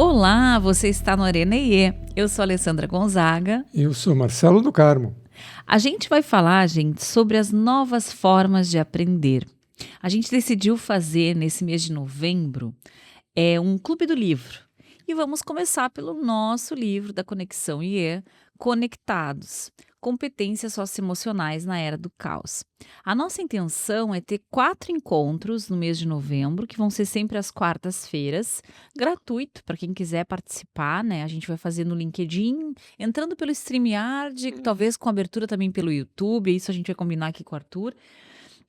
Olá, você está no Arena IE. Eu sou a Alessandra Gonzaga. Eu sou Marcelo do Carmo. A gente vai falar, gente, sobre as novas formas de aprender. A gente decidiu fazer nesse mês de novembro um clube do livro. E vamos começar pelo nosso livro da Conexão IE, Conectados, Competências Socioemocionais na Era do Caos. A nossa intenção é ter 4 encontros no mês de novembro, que vão ser sempre às quartas-feiras, gratuito para quem quiser participar, né? A gente vai fazer no LinkedIn, entrando pelo StreamYard, talvez com abertura também pelo YouTube, isso a gente vai combinar aqui com o Arthur,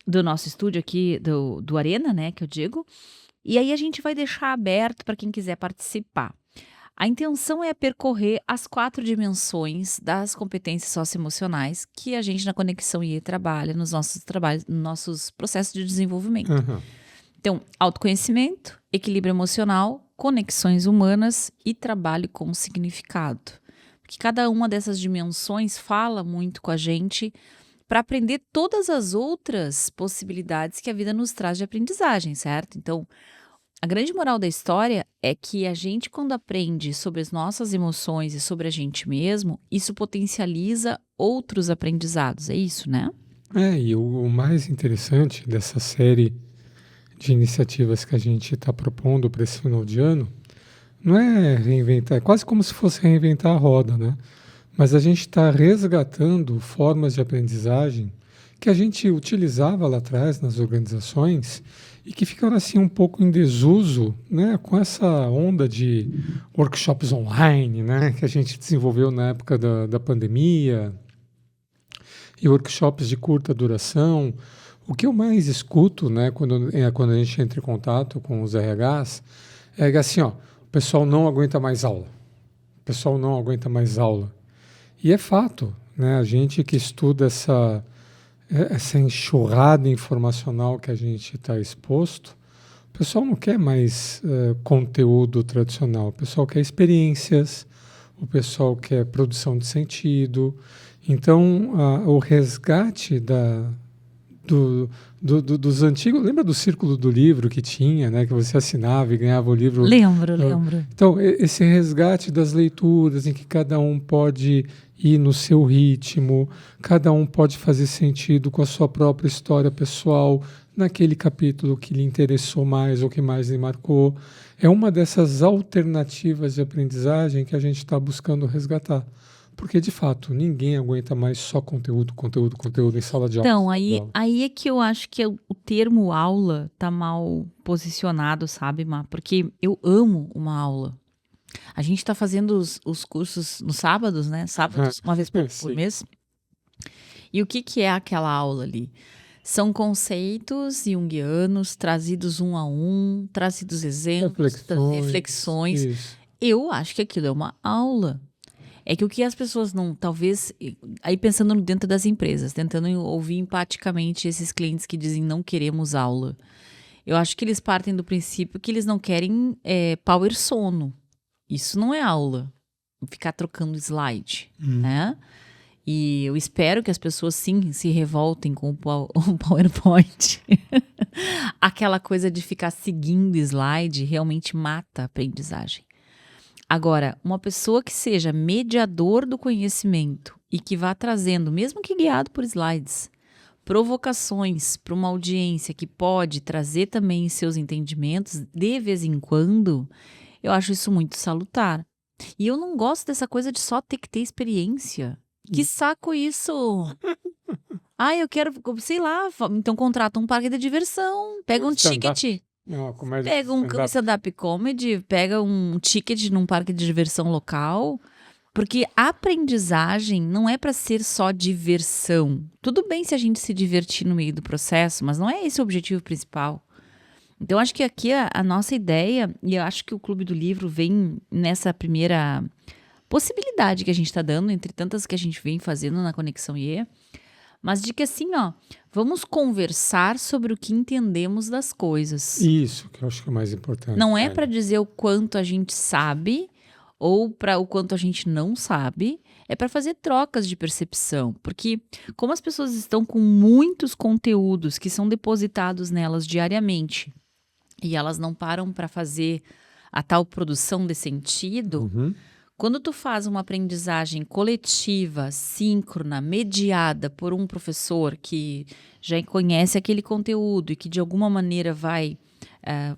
do nosso estúdio aqui, do Arena, né, que eu digo. E aí a gente vai deixar aberto para quem quiser participar. A intenção é percorrer as 4 dimensões das competências socioemocionais que a gente na Conexão IE trabalha nos nossos trabalhos, nos nossos processos de desenvolvimento. Uhum. Então, autoconhecimento, equilíbrio emocional, conexões humanas e trabalho com significado. Porque cada uma dessas dimensões fala muito com a gente para aprender todas as outras possibilidades que a vida nos traz de aprendizagem, certo? Então, a grande moral da história é que a gente, quando aprende sobre as nossas emoções e sobre a gente mesmo, isso potencializa outros aprendizados, é isso, né? E o mais interessante dessa série de iniciativas que a gente está propondo para esse final de ano não é reinventar, é quase como se fosse reinventar a roda, né? Mas a gente está resgatando formas de aprendizagem que a gente utilizava lá atrás nas organizações e que ficaram assim um pouco em desuso, né, com essa onda de workshops online, né, que a gente desenvolveu na época da pandemia, e workshops de curta duração. O que eu mais escuto, né, quando a gente entra em contato com os RHs, é que assim, ó, o pessoal não aguenta mais aula. O pessoal não aguenta mais aula. E é fato, né, a gente que estuda essa enxurrada informacional que a gente está exposto, o pessoal não quer mais conteúdo tradicional, o pessoal quer experiências, o pessoal quer produção de sentido. Então, o resgate dos antigos... Lembra do Círculo do Livro que tinha, né, que você assinava e ganhava o livro? Lembro. Então, esse resgate das leituras em que cada um pode ir no seu ritmo, cada um pode fazer sentido com a sua própria história pessoal, naquele capítulo que lhe interessou mais ou que mais lhe marcou. É uma dessas alternativas de aprendizagem que a gente está buscando resgatar. Porque, de fato, ninguém aguenta mais só conteúdo em sala de aula. Então, aí é que eu acho que o termo aula tá mal posicionado, sabe, Má? Porque eu amo uma aula. A gente tá fazendo os cursos nos sábados, né? Sábados, uma vez por mês. E o que é aquela aula ali? São conceitos junguianos trazidos um a um, trazidos exemplos, reflexões. Isso. Eu acho que aquilo é uma aula. É que o que as pessoas não, talvez, aí pensando dentro das empresas, tentando ouvir empaticamente esses clientes que dizem não queremos aula. Eu acho que eles partem do princípio que eles não querem power sono. Isso não é aula. Ficar trocando slide, né? E eu espero que as pessoas sim se revoltem com o PowerPoint. Aquela coisa de ficar seguindo slide realmente mata a aprendizagem. Agora, uma pessoa que seja mediador do conhecimento e que vá trazendo, mesmo que guiado por slides, provocações para uma audiência que pode trazer também seus entendimentos de vez em quando, eu acho isso muito salutar. E eu não gosto dessa coisa de só ter que ter experiência. Que saco isso! Eu quero, sei lá, então contrata um parque de diversão, pega um ticket. Pega um stand-up comedy, pega um ticket num parque de diversão local, porque a aprendizagem não é para ser só diversão. Tudo bem se a gente se divertir no meio do processo, mas não é esse o objetivo principal. Então, acho que aqui a nossa ideia, e eu acho que o Clube do Livro vem nessa primeira possibilidade que a gente está dando, entre tantas que a gente vem fazendo na Conexão IE, mas de que assim, vamos conversar sobre o que entendemos das coisas. Isso, que eu acho que é o mais importante. Não é para dizer o quanto a gente sabe ou para o quanto a gente não sabe, é para fazer trocas de percepção. Porque como as pessoas estão com muitos conteúdos que são depositados nelas diariamente e elas não param para fazer a tal produção de sentido, quando tu faz uma aprendizagem coletiva, síncrona, mediada por um professor que já conhece aquele conteúdo e que de alguma maneira vai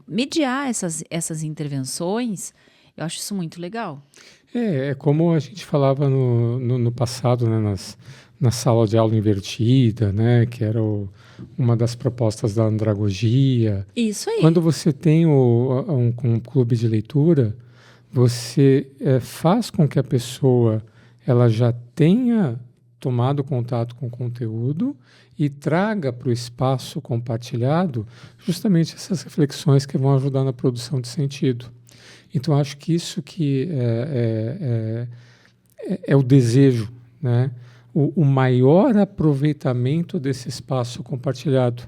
mediar essas intervenções, eu acho isso muito legal. É como a gente falava no passado, né, na sala de aula invertida, né, que era uma das propostas da andragogia. Isso aí. Quando você tem um clube de leitura, você faz com que a pessoa ela já tenha tomado contato com o conteúdo e traga para o espaço compartilhado justamente essas reflexões que vão ajudar na produção de sentido. Então, acho que isso que é o desejo, né? O maior aproveitamento desse espaço compartilhado.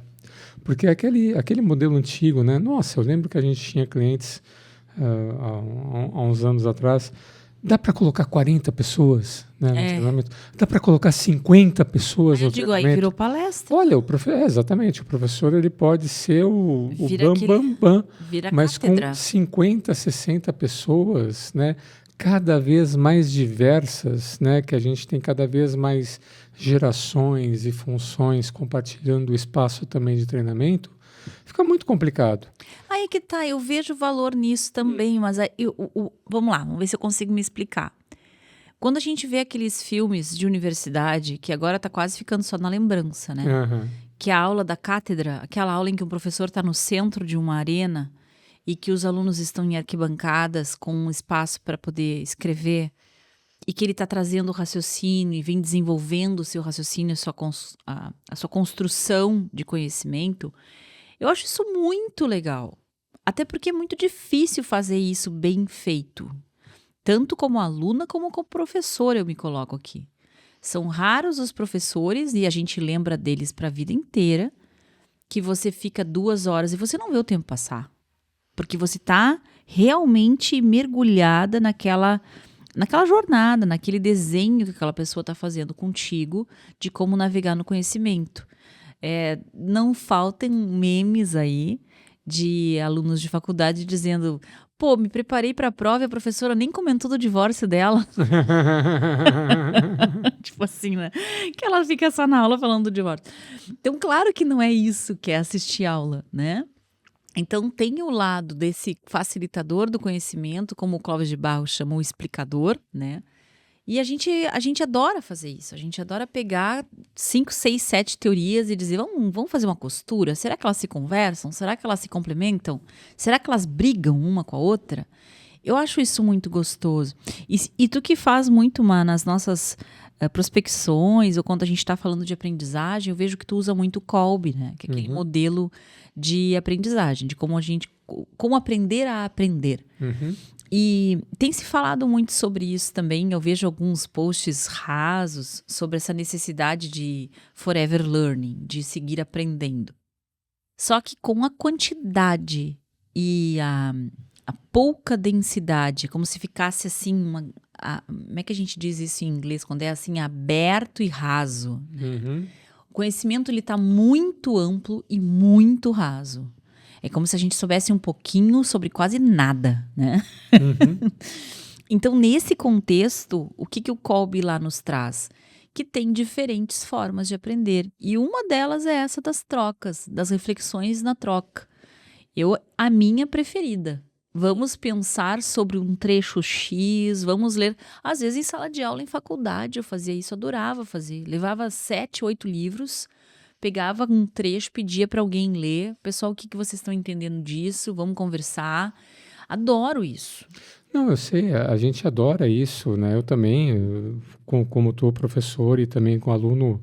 Porque aquele modelo antigo, né? Nossa, eu lembro que a gente tinha clientes há uns anos atrás, dá para colocar 40 pessoas, né, no treinamento? Dá para colocar 50 pessoas no treinamento? Aí virou palestra. Olha, exatamente, o professor ele pode ser o bam, mas cátedra. Com 50, 60 pessoas, né, cada vez mais diversas, né, que a gente tem cada vez mais gerações e funções compartilhando o espaço também de treinamento, fica muito complicado. Aí que tá, eu vejo valor nisso também, mas vamos lá, vamos ver se eu consigo me explicar. Quando a gente vê aqueles filmes de universidade, que agora tá quase ficando só na lembrança, né? Que a aula da cátedra, aquela aula em que o professor está no centro de uma arena e que os alunos estão em arquibancadas com um espaço para poder escrever e que ele está trazendo o raciocínio e vem desenvolvendo o seu raciocínio, a sua construção de conhecimento. Eu acho isso muito legal, até porque é muito difícil fazer isso bem feito. Tanto como aluna como como professora eu me coloco aqui. São raros os professores, e a gente lembra deles para a vida inteira, que você fica 2 horas e você não vê o tempo passar. Porque você está realmente mergulhada naquela jornada, naquele desenho que aquela pessoa está fazendo contigo de como navegar no conhecimento. Não faltem memes aí de alunos de faculdade dizendo: pô, me preparei para a prova e a professora nem comentou do divórcio dela. Tipo assim, né? Que ela fica só na aula falando do divórcio. Então, claro que não é isso que é assistir aula, né? Então, tem o lado desse facilitador do conhecimento, como o Clóvis de Barros chamou, o explicador, né? E a gente adora fazer isso. A gente adora pegar 5, 6, 7 teorias e dizer, vamos fazer uma costura? Será que elas se conversam? Será que elas se complementam? Será que elas brigam uma com a outra? Eu acho isso muito gostoso. E tu que faz muito, nas nossas prospecções, ou quando a gente está falando de aprendizagem, eu vejo que tu usa muito o Kolbe, né? Que é aquele modelo de aprendizagem, de como aprender a aprender. E tem se falado muito sobre isso também. Eu vejo alguns posts rasos sobre essa necessidade de forever learning, de seguir aprendendo. Só que com a quantidade e a pouca densidade, como se ficasse assim, como é que a gente diz isso em inglês? Quando é assim, aberto e raso. O conhecimento está muito amplo e muito raso. É como se a gente soubesse um pouquinho sobre quase nada, né? Então, nesse contexto, o que o Kolbe lá nos traz? Que tem diferentes formas de aprender. E uma delas é essa das trocas, das reflexões na troca. A minha preferida. Vamos pensar sobre um trecho X, vamos ler. Às vezes, em sala de aula, em faculdade, eu fazia isso, adorava fazer. Levava 7, 8 livros, pegava um trecho, pedia para alguém ler. Pessoal, o que vocês estão entendendo disso? Vamos conversar. Adoro isso. Não, eu sei, a gente adora isso, né? Eu também, como tu, professor, e também com aluno,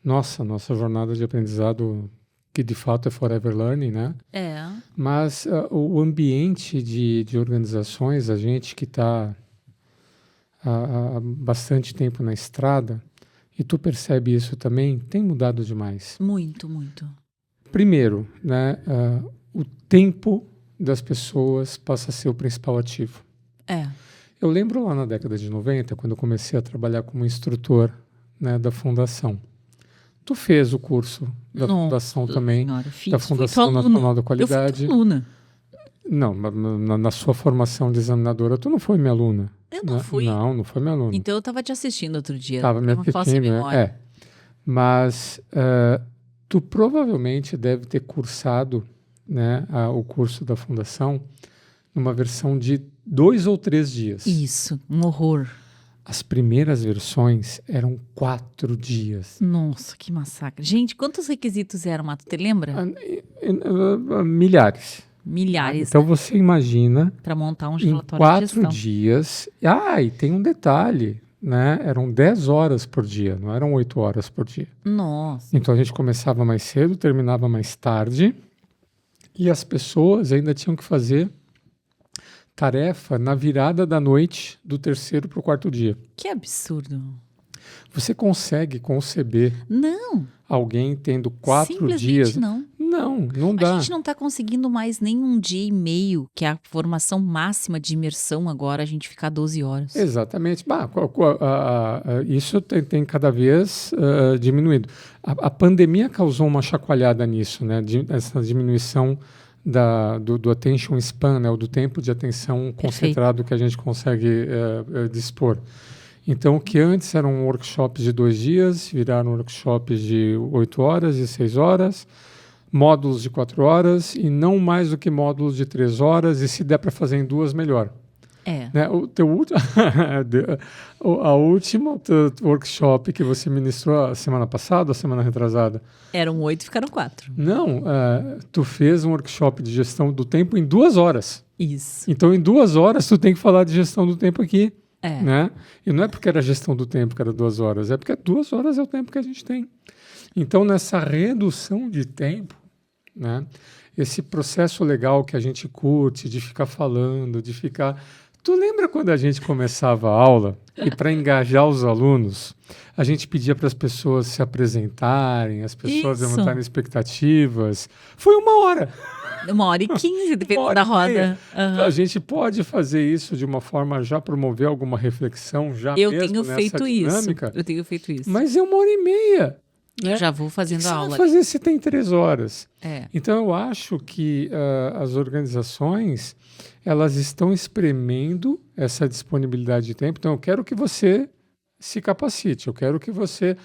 nossa jornada de aprendizado, que de fato é forever learning, né? Mas o ambiente de organizações, a gente que está há bastante tempo na estrada, e tu percebe isso também, tem mudado demais. Muito, muito. Primeiro, né, o tempo das pessoas passa a ser o principal ativo. Eu lembro lá na década de 90, quando eu comecei a trabalhar como instrutor, né, da Fundação. Tu fez o curso da Fundação também, da Fundação Nacional da Qualidade. Eu fui aluna. Não, na sua formação de examinadora, tu não foi minha aluna. Eu não Né? fui. Não foi minha aluna. Então eu estava te assistindo outro dia. Estava me Uma falsa assistindo, né? memória. Mas tu provavelmente deve ter cursado, né, o curso da Fundação numa versão de 2 ou 3 dias. Isso, um horror. As primeiras versões eram 4 dias. Nossa, que massacre. Gente, quantos requisitos eram, Mato? Te lembra? Milhares. Milhares, Então né? você imagina Para montar um em relatório de 4 gestão. dias. Ah, e tem um detalhe, né? Eram 10 horas por dia, não eram 8 horas por dia. Nossa. Então a gente começava mais cedo, terminava mais tarde, e as pessoas ainda tinham que fazer tarefa na virada da noite do 3º para o 4º dia. Que absurdo. Você consegue conceber Não, alguém tendo 4 simplesmente dias? não. Não A dá. gente não está conseguindo mais nem um dia e meio, que é a formação máxima de imersão agora, a gente ficar 12 horas. Exatamente. Isso tem cada vez diminuído. A pandemia causou uma chacoalhada nisso, né? Essa diminuição do attention span, né? Do tempo de atenção concentrado que a gente consegue dispor. Então, o que antes eram workshops de 2 dias, viraram workshops de 8 horas e 6 horas, módulos de 4 horas e não mais do que módulos de 3 horas, e se der para fazer em 2, melhor. É. Né? A última workshop que você ministrou a semana passada, a semana retrasada? Eram 8 e ficaram 4. Não, tu fez um workshop de gestão do tempo em 2 horas. Isso. Então, em 2 horas, tu tem que falar de gestão do tempo aqui. É. Né? E não é porque era gestão do tempo que era 2 horas, é porque 2 horas é o tempo que a gente tem. Então, nessa redução de tempo, né, esse processo legal que a gente curte de ficar falando, de ficar... Tu lembra quando a gente começava a aula e para engajar os alunos, a gente pedia para as pessoas se apresentarem, as pessoas Isso. levantarem expectativas? Foi 1 hora. 1h15, dependendo 1 hora da e meia. roda. Uhum. A gente pode fazer isso de uma forma já promover alguma reflexão já Eu mesmo tenho nessa feito dinâmica. isso. Eu tenho feito isso. Mas é 1 hora e meia. Né? Eu já vou fazendo Você a vai aula. fazer se tem 3 horas. É. Então eu acho que as organizações elas estão espremendo essa disponibilidade de tempo. Então eu quero que você se capacite. Eu quero que você,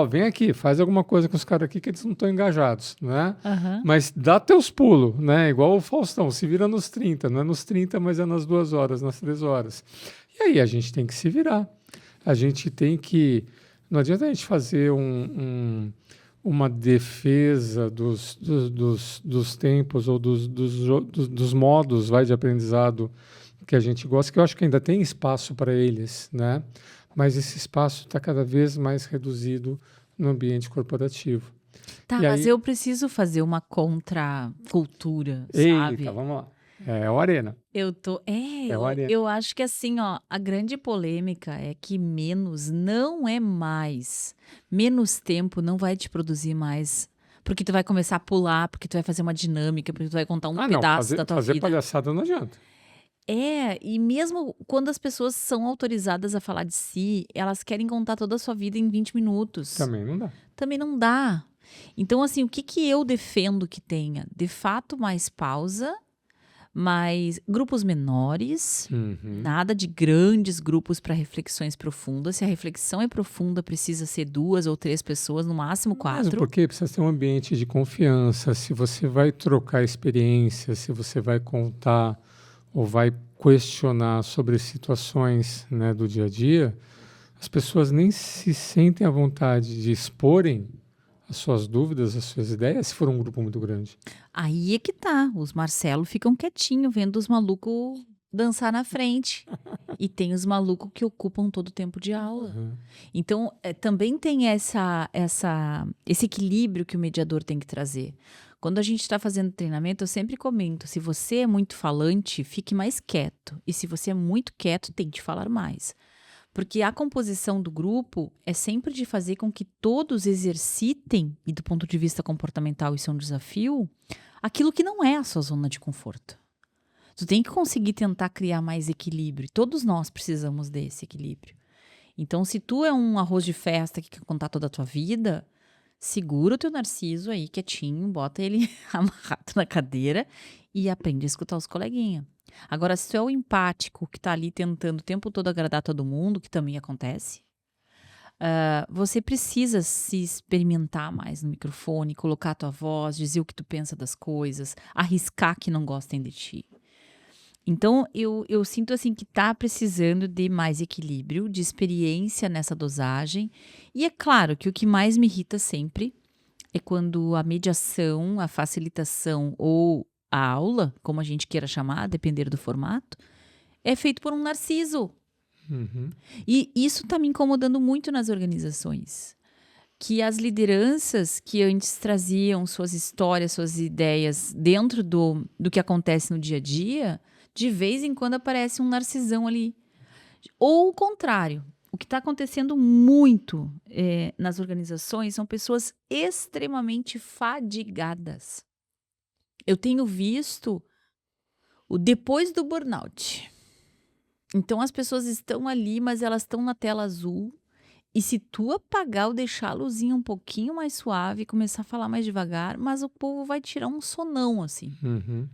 vem aqui, faz alguma coisa com os caras aqui que eles não estão engajados, né? Uhum. Mas dá teus pulos, né? Igual o Faustão, se vira nos 30, não é nos 30, mas é nas 2 horas, nas 3 horas. E aí a gente tem que se virar. A gente tem que... Não adianta a gente fazer uma defesa dos tempos ou dos modos de aprendizado que a gente gosta, que eu acho que ainda tem espaço para eles, né? Mas esse espaço está cada vez mais reduzido no ambiente corporativo. Tá, E mas aí... eu preciso fazer uma contracultura, sabe? Eita, vamos lá. É o Arena. Eu acho que assim, a grande polêmica é que menos não é mais. Menos tempo não vai te produzir mais. Porque tu vai começar a pular, porque tu vai fazer uma dinâmica, porque tu vai contar um pedaço da tua fazer vida. palhaçada não adianta. E mesmo quando as pessoas são autorizadas a falar de si, elas querem contar toda a sua vida em 20 minutos. Também não dá. Também não dá. Então, assim, o que eu defendo que tenha? De fato, mais pausa, mais grupos menores, nada de grandes grupos para reflexões profundas. Se a reflexão é profunda, precisa ser 2 ou 3 pessoas, no máximo 4. Mas porque precisa ter um ambiente de confiança. Se você vai trocar experiências, se você vai contar ou vai questionar sobre situações, né, do dia a dia, as pessoas nem se sentem à vontade de exporem as suas dúvidas, as suas ideias, se for um grupo muito grande. Aí é que tá. Os Marcelo ficam quietinhos, vendo os malucos dançar na frente. E tem os malucos que ocupam todo o tempo de aula. Então, também tem esse equilíbrio que o mediador tem que trazer. Quando a gente está fazendo treinamento, eu sempre comento, se você é muito falante, fique mais quieto. E se você é muito quieto, tente falar mais. Porque a composição do grupo é sempre de fazer com que todos exercitem, e do ponto de vista comportamental isso é um desafio, aquilo que não é a sua zona de conforto. Tu tem que conseguir tentar criar mais equilíbrio. Todos nós precisamos desse equilíbrio. Então, se tu é um arroz de festa que quer contar toda a tua vida, Segura o teu narciso aí quietinho, bota ele amarrado na cadeira e aprende a escutar os coleguinhas. Agora, se tu é o empático que tá ali tentando o tempo todo agradar todo mundo, que também acontece, você precisa se experimentar mais no microfone, colocar a tua voz, dizer o que tu pensa das coisas, arriscar que não gostem de ti. Então, eu sinto assim que tá precisando de mais equilíbrio, de experiência nessa dosagem. E é claro que o que mais me irrita sempre é quando a mediação, a facilitação ou a aula, como a gente queira chamar, a depender do formato, é feito por um narciso. Uhum. E isso tá me incomodando muito nas organizações. Que as lideranças que antes traziam suas histórias, suas ideias dentro do que acontece no dia a dia, de vez em quando aparece um narcisão ali. Ou o contrário. O que está acontecendo muito nas organizações são pessoas extremamente fadigadas. Eu tenho visto o depois do burnout. Então as pessoas estão ali, mas elas estão na tela azul. E se tu apagar ou deixar a luzinha um pouquinho mais suave, começar a falar mais devagar, mas o povo vai tirar um sonão, assim. Uhum.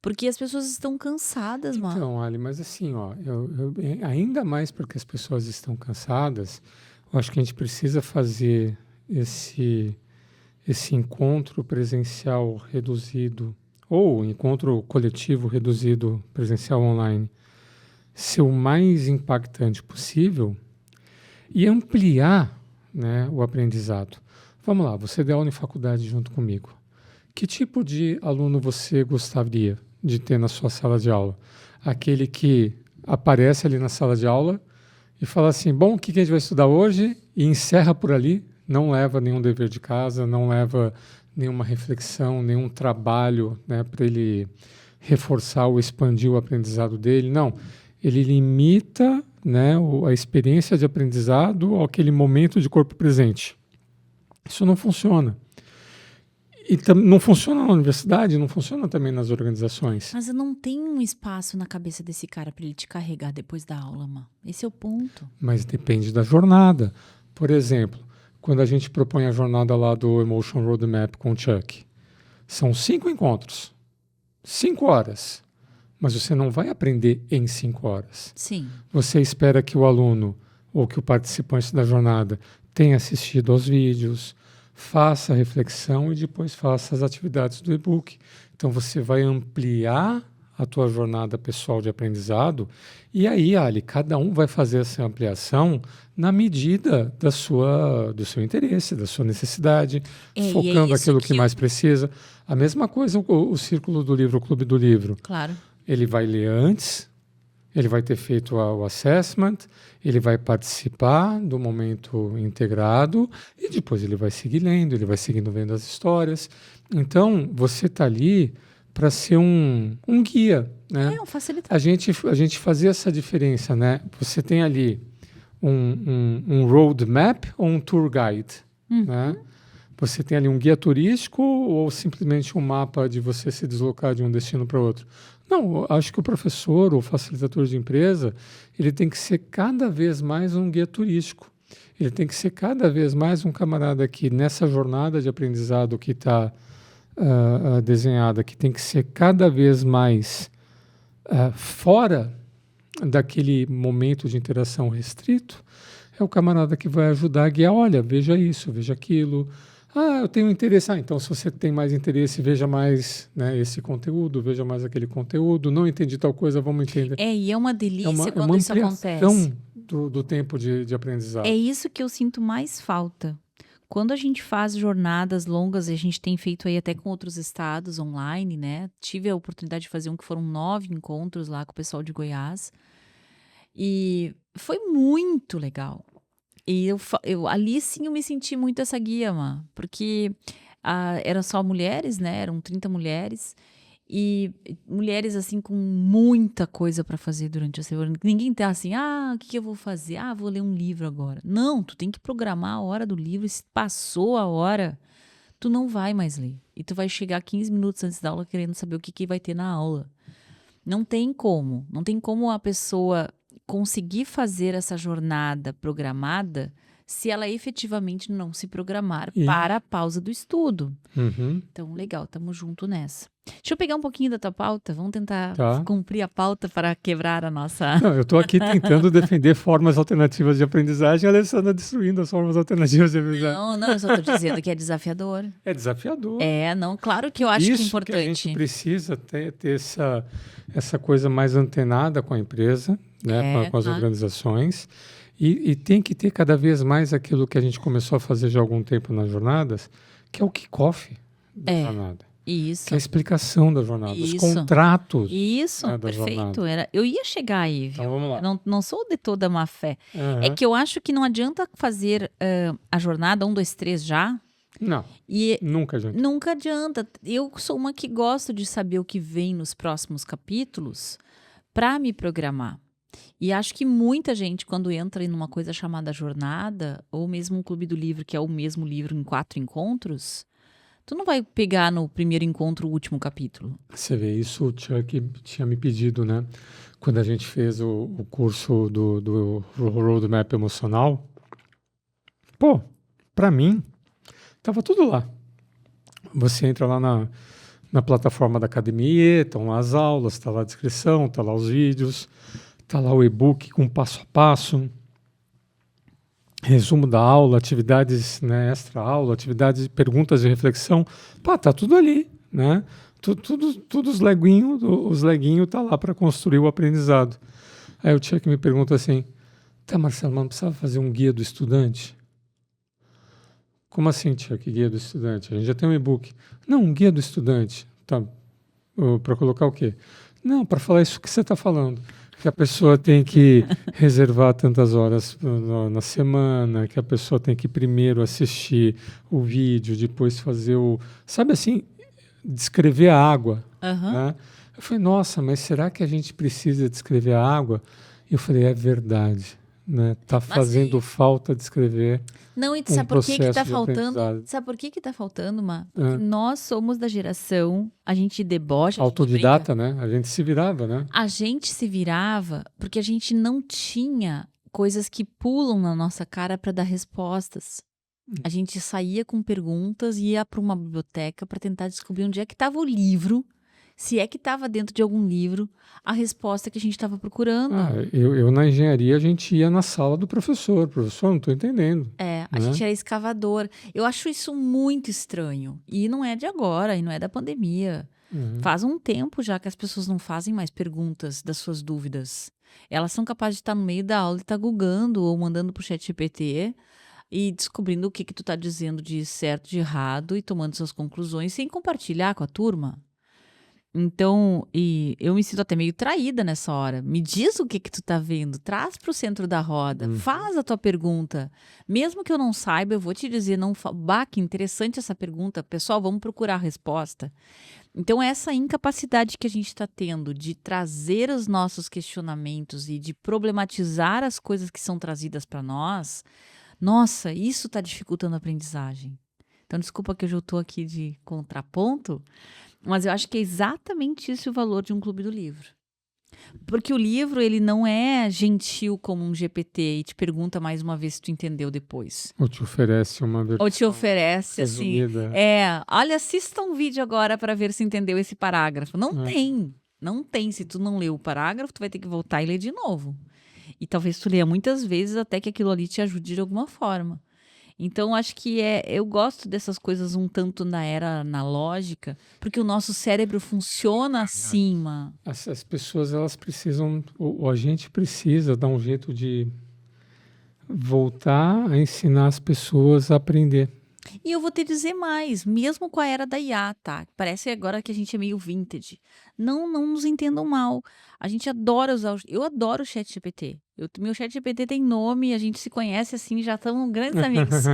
Porque as pessoas estão cansadas, mano. Então, Ali, mas assim, ó, ainda mais porque as pessoas estão cansadas, eu acho que a gente precisa fazer esse encontro presencial reduzido, ou encontro coletivo reduzido presencial online, ser o mais impactante possível e ampliar, né, o aprendizado. Vamos lá, você deu aula em faculdade junto comigo. Que tipo de aluno você gostaria de ter na sua sala de aula? Aquele que aparece ali na sala de aula e fala assim, bom, o que a gente vai estudar hoje? E encerra por ali, não leva nenhum dever de casa, não leva nenhuma reflexão, nenhum trabalho, né, para ele reforçar ou expandir o aprendizado dele. Não, ele limita, né, a experiência de aprendizado àquele momento de corpo presente. Isso não funciona. E não funciona na universidade, não funciona também nas organizações. Mas eu não tenho um espaço na cabeça desse cara para ele te carregar depois da aula, mano. Esse é o ponto. Mas depende da jornada. Por exemplo, quando a gente propõe a jornada lá do Emotion Roadmap com o Chuck, são 5 encontros, 5 horas. Mas você não vai aprender em 5 horas. Sim. Você espera que o aluno ou que o participante da jornada tenha assistido aos vídeos, faça a reflexão e depois faça as atividades do e-book. Então você vai ampliar a tua jornada pessoal de aprendizado e aí, Ali, cada um vai fazer essa ampliação na medida do seu interesse, da sua necessidade, focando aquilo que mais precisa. A mesma coisa o Círculo do Livro, o Clube do Livro. Claro. Ele vai ler antes, ele vai ter feito o assessment, ele vai participar do momento integrado e depois ele vai seguir lendo, ele vai seguindo vendo as histórias. Então, você está ali para ser um guia, né? Um facilitador. A gente fazia essa diferença, né? Você tem ali um roadmap ou um tour guide, né? Você tem ali um guia turístico ou simplesmente um mapa de você se deslocar de um destino para outro? Não, acho que o professor ou facilitador de empresa, ele tem que ser cada vez mais um guia turístico. Ele tem que ser cada vez mais um camarada que nessa jornada de aprendizado que está desenhada, que tem que ser cada vez mais fora daquele momento de interação restrito, é o camarada que vai ajudar a guiar, olha, veja isso, veja aquilo. Ah, eu tenho interesse. Ah, então se você tem mais interesse, veja mais, né, esse conteúdo, veja mais aquele conteúdo. Não entendi tal coisa, vamos entender. E é uma delícia quando uma isso acontece. do tempo de aprendizado. É isso que eu sinto mais falta. Quando a gente faz jornadas longas, a gente tem feito aí até com outros estados online, né? Tive a oportunidade de fazer que foram 9 encontros lá com o pessoal de Goiás. E foi muito legal. E eu ali sim eu me senti muito essa guia, porque eram só mulheres, né? Eram 30 mulheres. E mulheres assim com muita coisa para fazer durante a semana. Ninguém tá assim, o que eu vou fazer? Vou ler um livro agora. Não, tu tem que programar a hora do livro. E se passou a hora, tu não vai mais ler. E tu vai chegar 15 minutos antes da aula querendo saber o que vai ter na aula. Não tem como. Não tem como a pessoa conseguir fazer essa jornada programada se ela efetivamente não se programar E- para a pausa do estudo. Uhum, Então, legal, tamo junto nessa. Deixa eu pegar um pouquinho da tua pauta, vamos tentar tá. cumprir a pauta para quebrar a nossa... Não, eu estou aqui tentando defender formas alternativas de aprendizagem, a Alessandra destruindo as formas alternativas de aprendizagem. Não, eu só tô dizendo que é desafiador. É desafiador. Não, claro que eu acho que é Isso que a gente importante. precisa ter essa coisa mais antenada com a empresa, né, com as Claro. organizações, e tem que ter cada vez mais aquilo que a gente começou a fazer já há algum tempo nas jornadas, que é o kick-off da jornada, Isso. que é a explicação da jornada, os Isso. contratos. Isso, da perfeito. jornada. Eu ia chegar aí, viu? Então vamos lá. Eu não sou de toda má fé. É Aham. que eu acho que não adianta fazer a jornada 1, 2, 3 já. Não, E nunca, gente. nunca adianta. Eu sou uma que gosto de saber o que vem nos próximos capítulos para me programar. E acho que muita gente, quando entra em uma coisa chamada jornada, ou mesmo um clube do livro, que é o mesmo livro em 4 encontros, tu não vai pegar no primeiro encontro o último capítulo. Você vê, isso o Chuck tinha me pedido, né? Quando a gente fez o curso do Roadmap Emocional. Pô, pra mim, tava tudo lá. Você entra lá na plataforma da academia, estão lá as aulas, está lá a descrição, está lá os vídeos, está lá o e-book com passo a passo, resumo da aula, atividades, né, extra-aula, atividades, perguntas de reflexão. Pá, tá tudo ali, né? Tudo os leguinhos tá lá para construir o aprendizado. Aí o Chuck me pergunta assim, tá, Marcelo, mas não precisava fazer um guia do estudante? Como assim, Chuck, guia do estudante? A gente já tem um e-book. Não, um guia do estudante. Tá, para colocar o quê? Não, para falar isso que você está falando. Que a pessoa tem que reservar tantas horas na semana, que a pessoa tem que primeiro assistir o vídeo, depois fazer o... Sabe assim, descrever a água. Aham. Né? Eu falei, nossa, mas será que a gente precisa descrever a água? E eu falei, é verdade. Né? Tá fazendo falta descrever Não, e um sabe por que que processo tá de faltando? aprendizado. Sabe por que tá faltando, Má? Porque Ah. nós somos da geração, a gente debocha, a gente Autodidata, né? A gente se virava, né? a gente se virava porque a gente não tinha coisas que pulam na nossa cara para dar respostas. A gente saía com perguntas e ia para uma biblioteca para tentar descobrir onde é que estava o livro, se é que estava dentro de algum livro, a resposta que a gente estava procurando. Eu na engenharia, a gente ia na sala do professor. Professor, não estou entendendo. A gente era escavador. Eu acho isso muito estranho. E não é de agora, e não é da pandemia. Faz um tempo já que as pessoas não fazem mais perguntas das suas dúvidas. Elas são capazes de estar no meio da aula e estar googando ou mandando pro ChatGPT e descobrindo o que tu tá dizendo de certo, de errado e tomando suas conclusões sem compartilhar com a turma. Então, e eu me sinto até meio traída nessa hora. Me diz o que tu tá vendo, traz pro centro da roda, faz a tua pergunta. Mesmo que eu não saiba, eu vou te dizer, bah, que interessante essa pergunta. Pessoal, vamos procurar a resposta. Então, essa incapacidade que a gente está tendo de trazer os nossos questionamentos e de problematizar as coisas que são trazidas para nós, nossa, isso está dificultando a aprendizagem. Então, desculpa que eu já estou aqui de contraponto, mas eu acho que é exatamente isso o valor de um clube do livro. Porque o livro, ele não é gentil como um GPT e te pergunta mais uma vez se tu entendeu depois. Ou te oferece uma versão Ou te oferece assim, resumida. olha, assista um vídeo agora para ver se entendeu esse parágrafo. Não tem. Se tu não leu o parágrafo, tu vai ter que voltar e ler de novo. E talvez tu leia muitas vezes até que aquilo ali te ajude de alguma forma. Então, acho que eu gosto dessas coisas um tanto na era analógica, porque o nosso cérebro funciona assim, Má. As pessoas, elas precisam, ou a gente precisa dar um jeito de voltar a ensinar as pessoas a aprender. E eu vou te dizer mais, mesmo com a era da IA, tá? Parece agora que a gente é meio vintage. Não nos entendam mal. A gente adora usar eu adoro o ChatGPT. Meu ChatGPT tem nome, a gente se conhece assim, já estamos grandes amigos.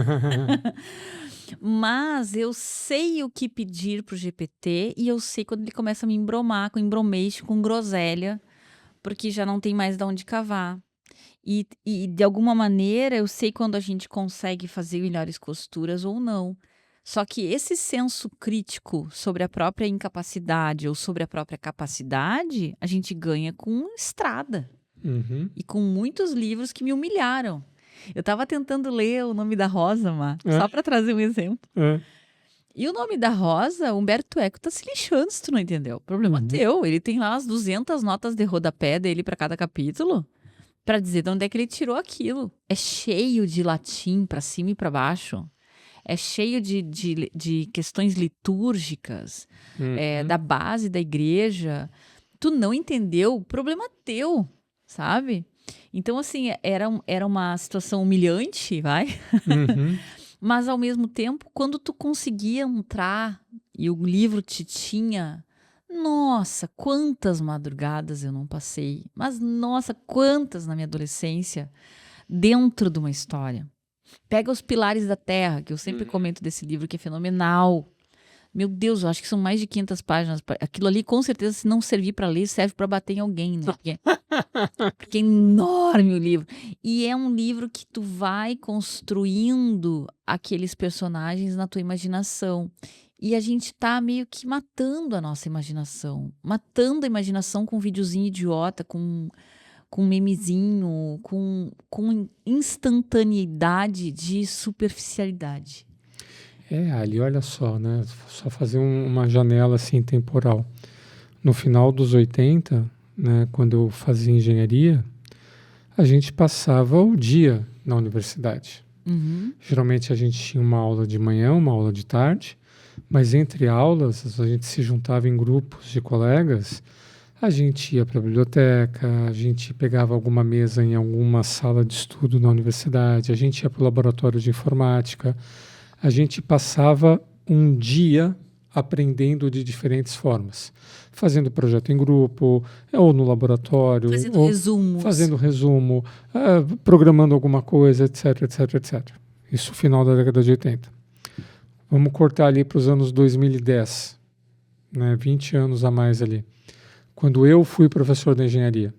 Mas eu sei o que pedir pro GPT e eu sei quando ele começa a me embromar, com embromation, com groselha, porque já não tem mais de onde cavar. E de alguma maneira eu sei quando a gente consegue fazer melhores costuras ou não. Só que esse senso crítico sobre a própria incapacidade ou sobre a própria capacidade, a gente ganha com estrada. E com muitos livros que me humilharam. Eu tava tentando ler O Nome da Rosa, só para trazer um exemplo. E O Nome da Rosa, Humberto Eco tá se lixando se tu não entendeu. Problema teu. Ele tem lá as 200 notas de rodapé dele para cada capítulo, para dizer de onde é que ele tirou aquilo. É cheio de latim para cima e para baixo. É cheio de questões litúrgicas, da base da igreja. Tu não entendeu, problema teu, sabe? Então, assim, era uma situação humilhante, vai? Mas, ao mesmo tempo, quando tu conseguia entrar e o livro te tinha... Nossa, quantas madrugadas eu não passei. Mas, nossa, quantas na minha adolescência dentro de uma história. Pega Os Pilares da Terra, que eu sempre comento desse livro, que é fenomenal. Meu Deus, eu acho que são mais de 500 páginas. Aquilo ali, com certeza, se não servir para ler, serve para bater em alguém, né? Porque é enorme o livro. E é um livro que tu vai construindo aqueles personagens na tua imaginação. E a gente tá meio que matando a nossa imaginação. Matando a imaginação com um videozinho idiota, com memezinho, com instantaneidade de superficialidade. Ali olha só, né? Só fazer uma janela assim temporal. No final dos 80, né, quando eu fazia engenharia, a gente passava o dia na universidade. Geralmente a gente tinha uma aula de manhã, uma aula de tarde, mas entre aulas a gente se juntava em grupos de colegas. A gente ia para a biblioteca, a gente pegava alguma mesa em alguma sala de estudo na universidade, a gente ia para o laboratório de informática, a gente passava um dia aprendendo de diferentes formas, fazendo projeto em grupo, ou no laboratório, fazendo resumo, programando alguma coisa, etc, etc, etc. Isso final da década de 80. Vamos cortar ali para os anos 2010, né, 20 anos a mais ali. Quando eu fui professor de engenharia.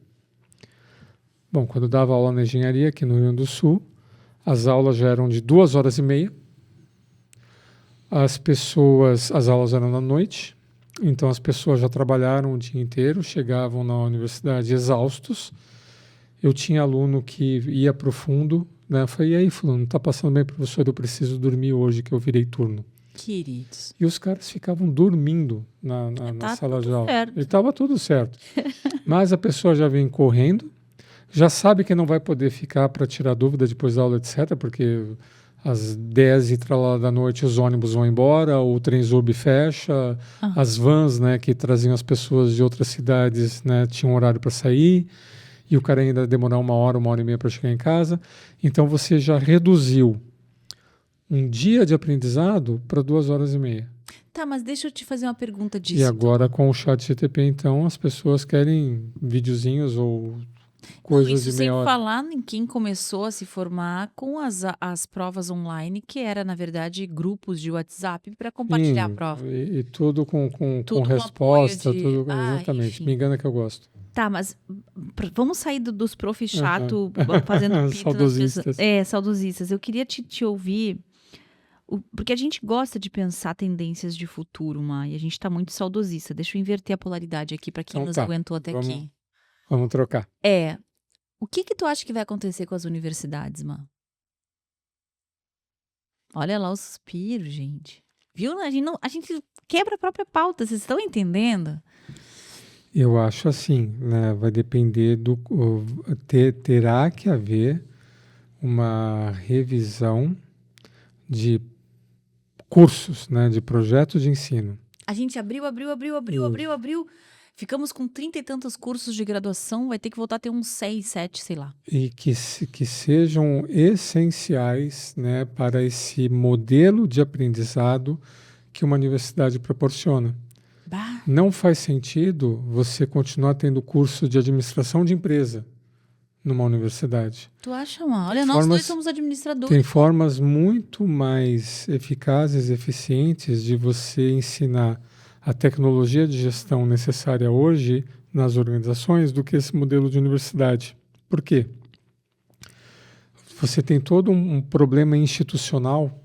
Bom, quando eu dava aula na engenharia aqui no Rio Grande do Sul, as aulas já eram de 2h30. As aulas eram na noite, então as pessoas já trabalharam o dia inteiro, chegavam na universidade exaustos. Eu tinha aluno que ia para o fundo, né? Eu falei, e aí, fulano, tá passando bem, professor? Eu preciso dormir hoje, que eu virei turno. Queridos. E os caras ficavam dormindo na sala de aula. E estava tudo certo. Mas a pessoa já vem correndo, já sabe que não vai poder ficar para tirar dúvida depois da aula, etc., porque às 10h da noite os ônibus vão embora, o Trenzurb fecha, as vans, né, que traziam as pessoas de outras cidades, né, tinham horário para sair, e o cara ainda ia demorar 1h e meia para chegar em casa. Então você já reduziu um dia de aprendizado para 2h30. Tá, mas deixa eu te fazer uma pergunta disso. E agora com o ChatGPT, então, as pessoas querem videozinhos ou coisas de meia hora. Sem falar em quem começou a se formar com as provas online, que era, na verdade, grupos de WhatsApp para compartilhar a prova. E tudo com resposta, tudo exatamente. Enfim. Me engana que eu gosto. Tá, mas vamos sair dos prof chato fazendo pito saudosistas. Saudosistas. Eu queria te ouvir, porque a gente gosta de pensar tendências de futuro, e a gente tá muito saudosista. Deixa eu inverter a polaridade aqui para quem Então nos aguentou até aqui. Vamos trocar. O que tu acha que vai acontecer com as universidades, Olha lá o suspiro, gente. Viu? A gente quebra a própria pauta, vocês estão entendendo? Eu acho assim, né? Vai depender terá que haver uma revisão de cursos, né? De projetos de ensino. A gente abriu. Ficamos com 30 e tantos cursos de graduação, vai ter que voltar a ter uns 6, 7, sei lá. E que sejam essenciais, né, para esse modelo de aprendizado que uma universidade proporciona. Não faz sentido você continuar tendo curso de administração de empresa numa universidade. Tu acha, Olha, nós dois somos administradores. Tem formas muito mais eficazes e eficientes de você ensinar a tecnologia de gestão necessária hoje nas organizações do que esse modelo de universidade. Por quê? Você tem todo um problema institucional,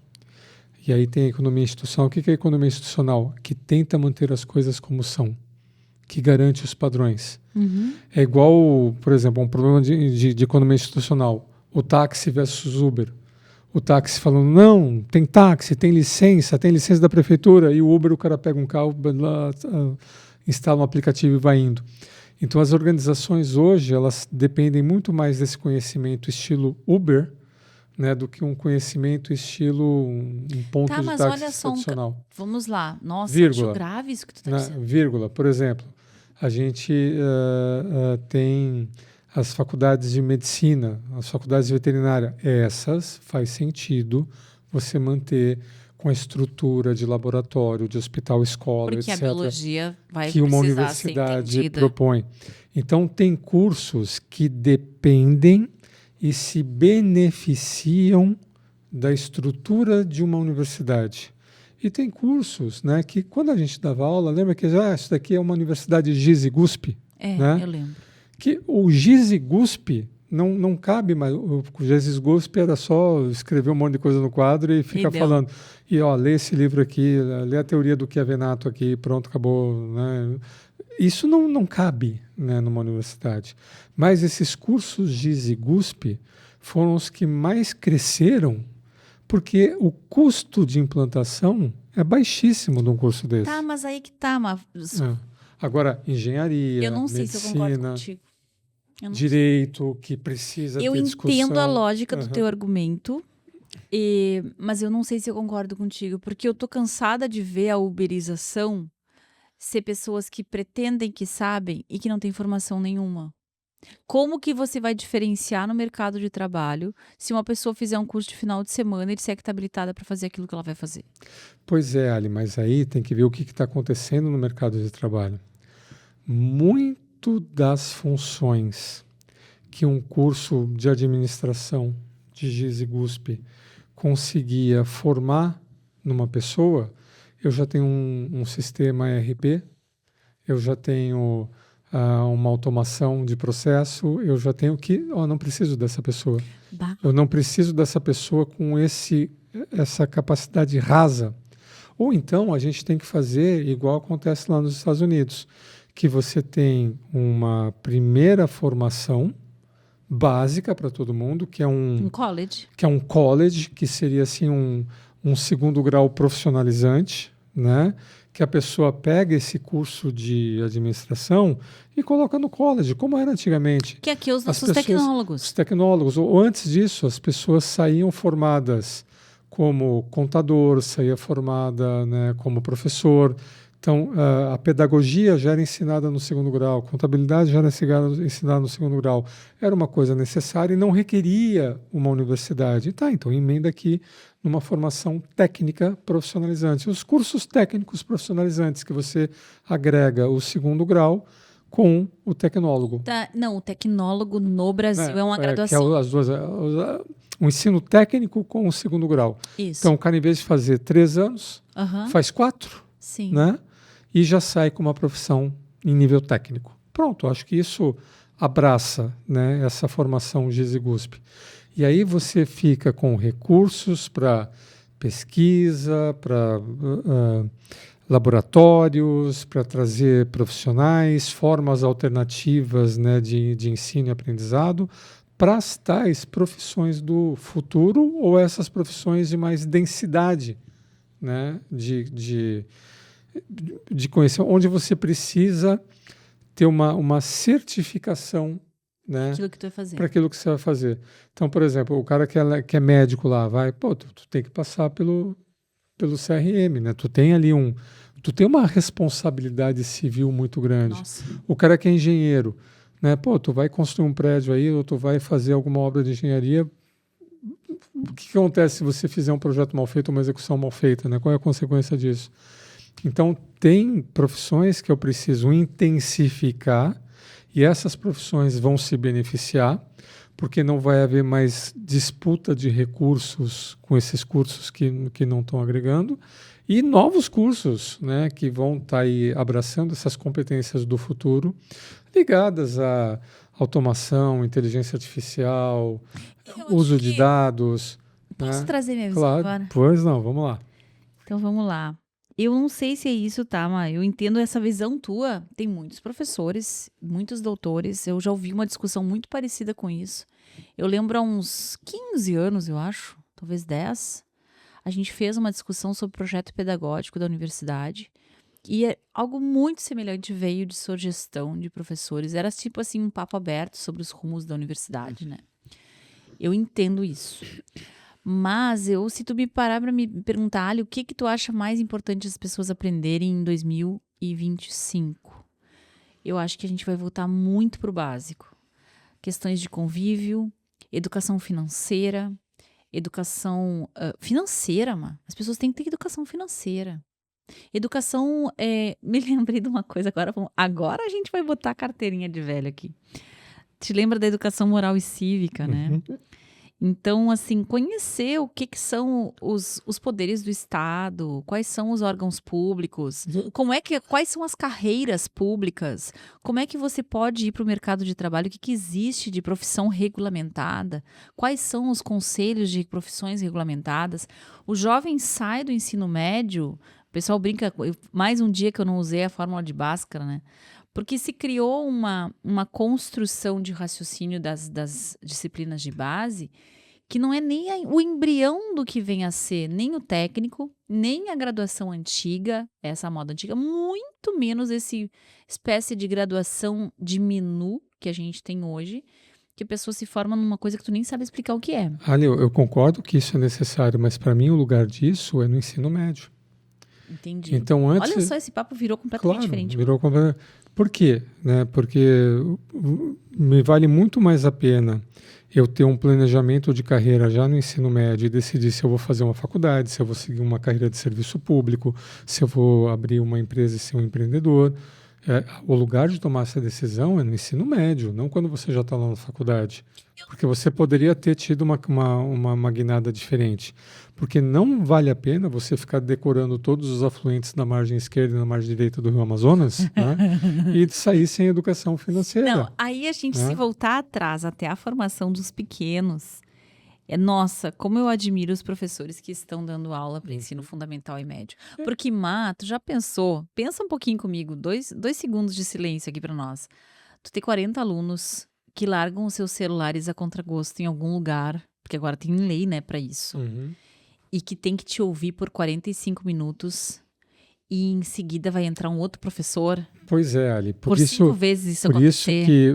e aí tem a economia institucional. O que é a economia institucional? Que tenta manter as coisas como são, que garante os padrões. É igual, por exemplo, um problema de economia institucional. o táxi versus Uber. O táxi falando, não, tem táxi, tem licença da prefeitura, e o Uber, o cara pega um carro, instala um aplicativo e vai indo. Então, as organizações hoje, elas dependem muito mais desse conhecimento estilo Uber, né, do que um conhecimento estilo um ponto de mas táxi olha só, tradicional. vamos lá. Nossa, Vírgula. acho grave isso que tu está dizendo. Vírgula, por exemplo, a gente tem as faculdades de medicina, as faculdades de veterinária. Essas faz sentido você manter com a estrutura de laboratório, de hospital, escola, Porque etc., a biologia vai que uma precisar ser universidade entendida. propõe. Então, tem cursos que dependem e se beneficiam da estrutura de uma universidade. E tem cursos, né, que quando a gente dava aula, lembra que isso daqui é uma universidade GIS e GUSP? Né? Eu lembro. Que o GIS e GUSP não cabe mais. O GIS e GUSP era só escrever um monte de coisa no quadro e ficar falando. E lê esse livro aqui, lê a teoria do Chiavenato aqui, pronto, acabou. Né? Isso não cabe, né, numa universidade. Mas esses cursos GIS e GUSP foram os que mais cresceram, porque o custo de implantação é baixíssimo de um curso desse. Tá, mas aí que tá. Agora, engenharia, eu não sei medicina, se eu concordo contigo. direito, que precisa ter discussão. Eu entendo a lógica do teu argumento, mas eu não sei se eu concordo contigo, porque eu tô cansada de ver a uberização ser pessoas que pretendem que sabem e que não têm formação nenhuma. Como que você vai diferenciar no mercado de trabalho se uma pessoa fizer um curso de final de semana e disser que está habilitada para fazer aquilo que ela vai fazer? Pois é, Ali, mas aí tem que ver o que está acontecendo no mercado de trabalho. Muito das funções que um curso de administração de GIS e GUSP conseguia formar numa pessoa, eu já tenho um sistema ERP, eu já tenho uma automação de processo, eu já tenho não preciso dessa pessoa. Eu não preciso dessa pessoa com essa capacidade rasa. Ou então a gente tem que fazer igual acontece lá nos Estados Unidos, que você tem uma primeira formação básica para todo mundo, que é um college, que seria assim um segundo grau profissionalizante, né? Que a pessoa pega esse curso de administração e coloca no college, como era antigamente. Que aqui os nossos tecnólogos. Os tecnólogos, ou antes disso, as pessoas saíam formadas como contador, saía formada, né, como professor. Então, a pedagogia já era ensinada no segundo grau, contabilidade já era ensinada no segundo grau. Era uma coisa necessária e não requeria uma universidade. Então emenda aqui numa formação técnica profissionalizante. Os cursos técnicos profissionalizantes que você agrega o segundo grau com o tecnólogo. O tecnólogo no Brasil é uma graduação. Que é as duas, um ensino técnico com o segundo grau. Isso. Então, o cara, em vez de fazer 3 anos, faz 4. Sim. Né? E já sai com uma profissão em nível técnico. Pronto, acho que isso abraça, né, essa formação GIS e GUSP. E aí você fica com recursos para pesquisa, para laboratórios, para trazer profissionais, formas alternativas, né, de ensino e aprendizado para as tais profissões do futuro ou essas profissões de mais densidade, né, de conhecer, onde você precisa ter uma certificação, né, para aquilo que você vai fazer. Então, por exemplo, o cara que é médico lá, tu tem que passar pelo CRM, né? Tu tem ali tu tem uma responsabilidade civil muito grande. Nossa. O cara que é engenheiro, né? Tu vai construir um prédio aí, ou tu vai fazer alguma obra de engenharia. O que acontece se você fizer um projeto mal feito, uma execução mal feita, né? Qual é a consequência disso? Então, tem profissões que eu preciso intensificar e essas profissões vão se beneficiar, porque não vai haver mais disputa de recursos com esses cursos que não estão agregando, e novos cursos, né, que vão estar aí abraçando essas competências do futuro, ligadas à automação, inteligência artificial, uso de dados. Posso trazer minha visão Claro, agora? Pois não, vamos lá. Então vamos lá. Eu não sei se é isso, tá, mas eu entendo essa visão tua. Tem muitos professores, muitos doutores. Eu já ouvi uma discussão muito parecida com isso. Eu lembro há uns 15 anos, eu acho, talvez 10, a gente fez uma discussão sobre o projeto pedagógico da universidade e algo muito semelhante veio de sugestão de professores. Era tipo assim um papo aberto sobre os rumos da universidade, né? Eu entendo isso. Mas se tu me parar para me perguntar, Ali, o que tu acha mais importante as pessoas aprenderem em 2025? Eu acho que a gente vai voltar muito pro básico. Questões de convívio, educação financeira, educação financeira, mano. As pessoas têm que ter educação financeira. Educação, me lembrei de uma coisa agora. Agora a gente vai botar a carteirinha de velho aqui. Te lembra da educação moral e cívica, né? Então, assim, conhecer o que são os poderes do Estado, quais são os órgãos públicos, quais são as carreiras públicas, como é que você pode ir para o mercado de trabalho, o que existe de profissão regulamentada, quais são os conselhos de profissões regulamentadas. O jovem sai do ensino médio, o pessoal brinca, mais um dia que eu não usei a fórmula de Bhaskara, né? Porque se criou uma construção de raciocínio das disciplinas de base que não é nem o embrião do que vem a ser, nem o técnico, nem a graduação antiga, essa moda antiga, muito menos esse espécie de graduação de menu que a gente tem hoje, que a pessoa se forma numa coisa que tu nem sabe explicar o que é. Ali, eu concordo que isso é necessário, mas para mim o lugar disso é no ensino médio. Entendi. Então, antes, olha só, esse papo virou completamente diferente. Virou completamente. Por quê? Né? Porque me vale muito mais a pena eu ter um planejamento de carreira já no ensino médio e decidir se eu vou fazer uma faculdade, se eu vou seguir uma carreira de serviço público, se eu vou abrir uma empresa e ser um empreendedor. O lugar de tomar essa decisão é no ensino médio, não quando você já está lá na faculdade. Porque você poderia ter tido uma guinada diferente. Porque não vale a pena você ficar decorando todos os afluentes na margem esquerda e na margem direita do Rio Amazonas, né? E sair sem educação financeira. Não, aí a gente se voltar atrás até a formação dos pequenos. Nossa, como eu admiro os professores que estão dando aula para ensino fundamental e médio. Porque, tu já pensou? Pensa um pouquinho comigo, 2 segundos de silêncio aqui para nós. Tu tem 40 alunos que largam os seus celulares a contragosto em algum lugar, porque agora tem lei, né, para isso. E que tem que te ouvir por 45 minutos e em seguida vai entrar um outro professor. Pois é, Ali. Por 5 vezes isso acontecer. Por isso que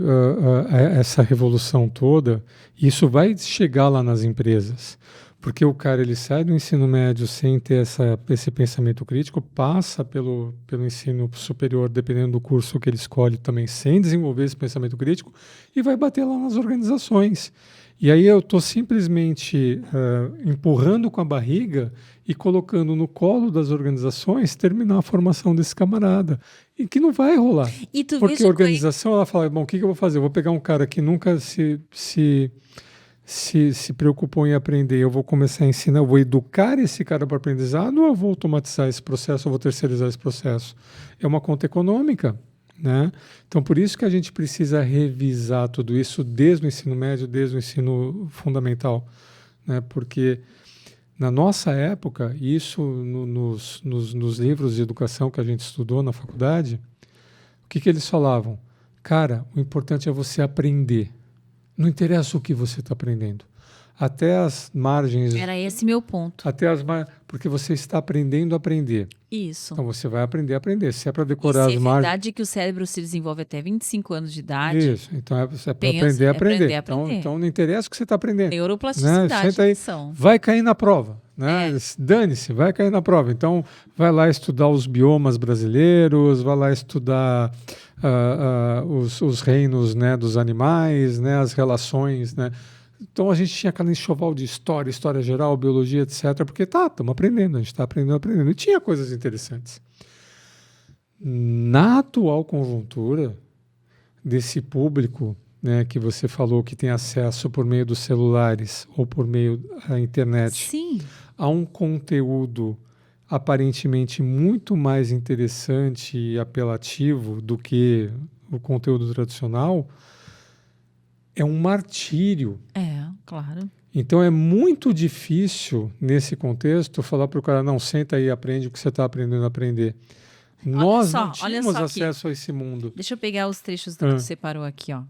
essa revolução toda, isso vai chegar lá nas empresas. Porque o cara ele sai do ensino médio sem ter esse pensamento crítico, passa pelo ensino superior, dependendo do curso que ele escolhe também, sem desenvolver esse pensamento crítico, e vai bater lá nas organizações. E aí eu estou simplesmente empurrando com a barriga e colocando no colo das organizações terminar a formação desse camarada. E que não vai rolar. Porque a organização ela fala, bom, o que eu vou fazer? Eu vou pegar um cara que nunca se preocupou em aprender, eu vou começar a ensinar, eu vou educar esse cara para aprendizado ou eu vou automatizar esse processo, ou vou terceirizar esse processo? É uma conta econômica. Né? Então, por isso que a gente precisa revisar tudo isso desde o ensino médio, desde o ensino fundamental. Né? Porque na nossa época, isso nos livros de educação que a gente estudou na faculdade, o que eles falavam? Cara, o importante é você aprender. Não interessa o que você está aprendendo. Até as margens... Era esse meu ponto. Porque você está aprendendo a aprender. Isso. Então você vai aprender a aprender. Se é para decorar as margens... É verdade que o cérebro se desenvolve até 25 anos de idade. Isso. Então é para aprender a aprender. Então não interessa o que você está aprendendo. Neuroplasticidade. Né? Senta aí, vai cair na prova. Né? Dane-se, vai cair na prova. Então vai lá estudar os biomas brasileiros, vai lá estudar os reinos, né, dos animais, né, as relações, né? Então a gente tinha aquela enxoval de história geral, biologia, etc. Porque estamos aprendendo, a gente está aprendendo. E tinha coisas interessantes. Na atual conjuntura desse público, né, que você falou que tem acesso por meio dos celulares ou por meio da internet, sim, a um conteúdo aparentemente muito mais interessante e apelativo do que o conteúdo tradicional, é um martírio. Claro. Então é muito difícil, nesse contexto, falar para o cara, não, senta aí e aprende o que você está aprendendo a aprender. Nós não tínhamos acesso a esse mundo. Deixa eu pegar os trechos do que você separou aqui. Ó.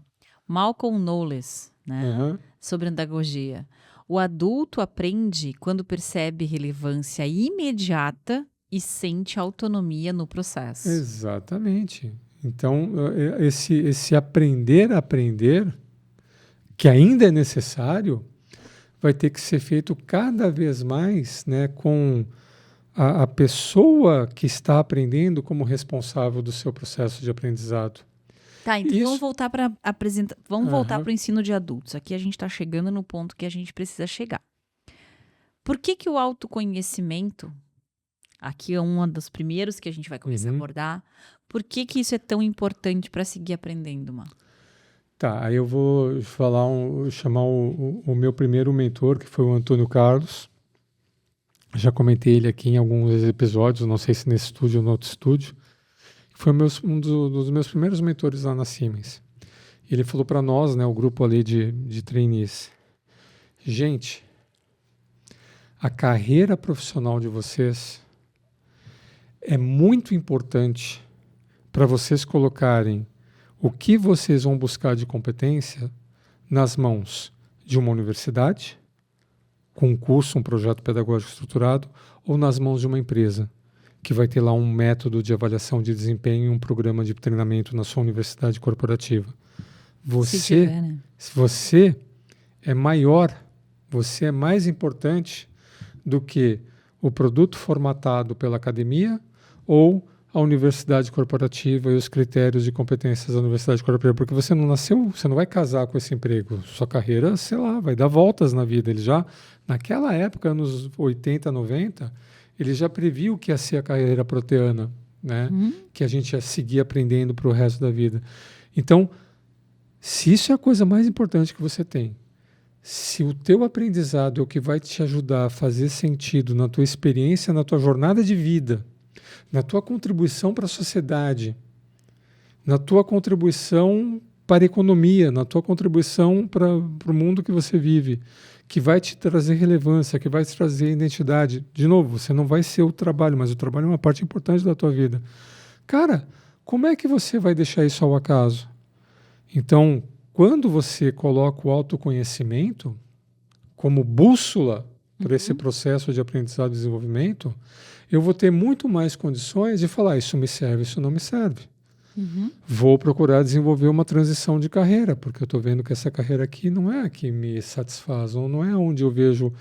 Malcolm Knowles, né? sobre andragogia. O adulto aprende quando percebe relevância imediata e sente autonomia no processo. Exatamente. Então, esse aprender a aprender, que ainda é necessário, vai ter que ser feito cada vez mais, né, com a pessoa que está aprendendo como responsável do seu processo de aprendizado. Tá, então vamos Isso. voltar para vamos voltar Aham. para o ensino de adultos. Aqui a gente está chegando no ponto que a gente precisa chegar. Por que que o autoconhecimento, aqui é um dos primeiros que a gente vai começar a Uhum. abordar, por que que isso é tão importante para seguir aprendendo, Má? Tá, aí eu vou chamar o meu primeiro mentor, que foi o Antônio Carlos. Já comentei ele aqui em alguns episódios, não sei se nesse estúdio ou no outro estúdio. Foi dos meus primeiros mentores lá na Siemens. Ele falou para nós, né, o grupo ali de trainees: gente, a carreira profissional de vocês é muito importante para vocês colocarem o que vocês vão buscar de competência nas mãos de uma universidade, com um curso, um projeto pedagógico estruturado, ou nas mãos de uma empresa, que vai ter lá um método de avaliação de desempenho e um programa de treinamento na sua universidade corporativa. Se tiver, né? Você é maior, você é mais importante do que o produto formatado pela academia ou a universidade corporativa e os critérios de competências da universidade corporativa, porque você não nasceu, você não vai casar com esse emprego. Sua carreira, sei lá, vai dar voltas na vida. Ele já, naquela época, anos 80, 90, ele já previu que ia ser a carreira proteana, né? Que a gente ia seguir aprendendo para o resto da vida. Então, se isso é a coisa mais importante que você tem, se o teu aprendizado é o que vai te ajudar a fazer sentido na tua experiência, na tua jornada de vida, na tua contribuição para a sociedade, na tua contribuição para a economia, na tua contribuição para o mundo que você vive, que vai te trazer relevância, que vai te trazer identidade. De novo, você não vai ser o trabalho, mas o trabalho é uma parte importante da tua vida. Cara, como é que você vai deixar isso ao acaso? Então, quando você coloca o autoconhecimento como bússola para esse processo de aprendizado e desenvolvimento, eu vou ter muito mais condições de falar: isso me serve, isso não me serve. Vou procurar desenvolver uma transição de carreira, porque eu estou vendo que essa carreira aqui não é a que me satisfaz, ou não é onde eu vejo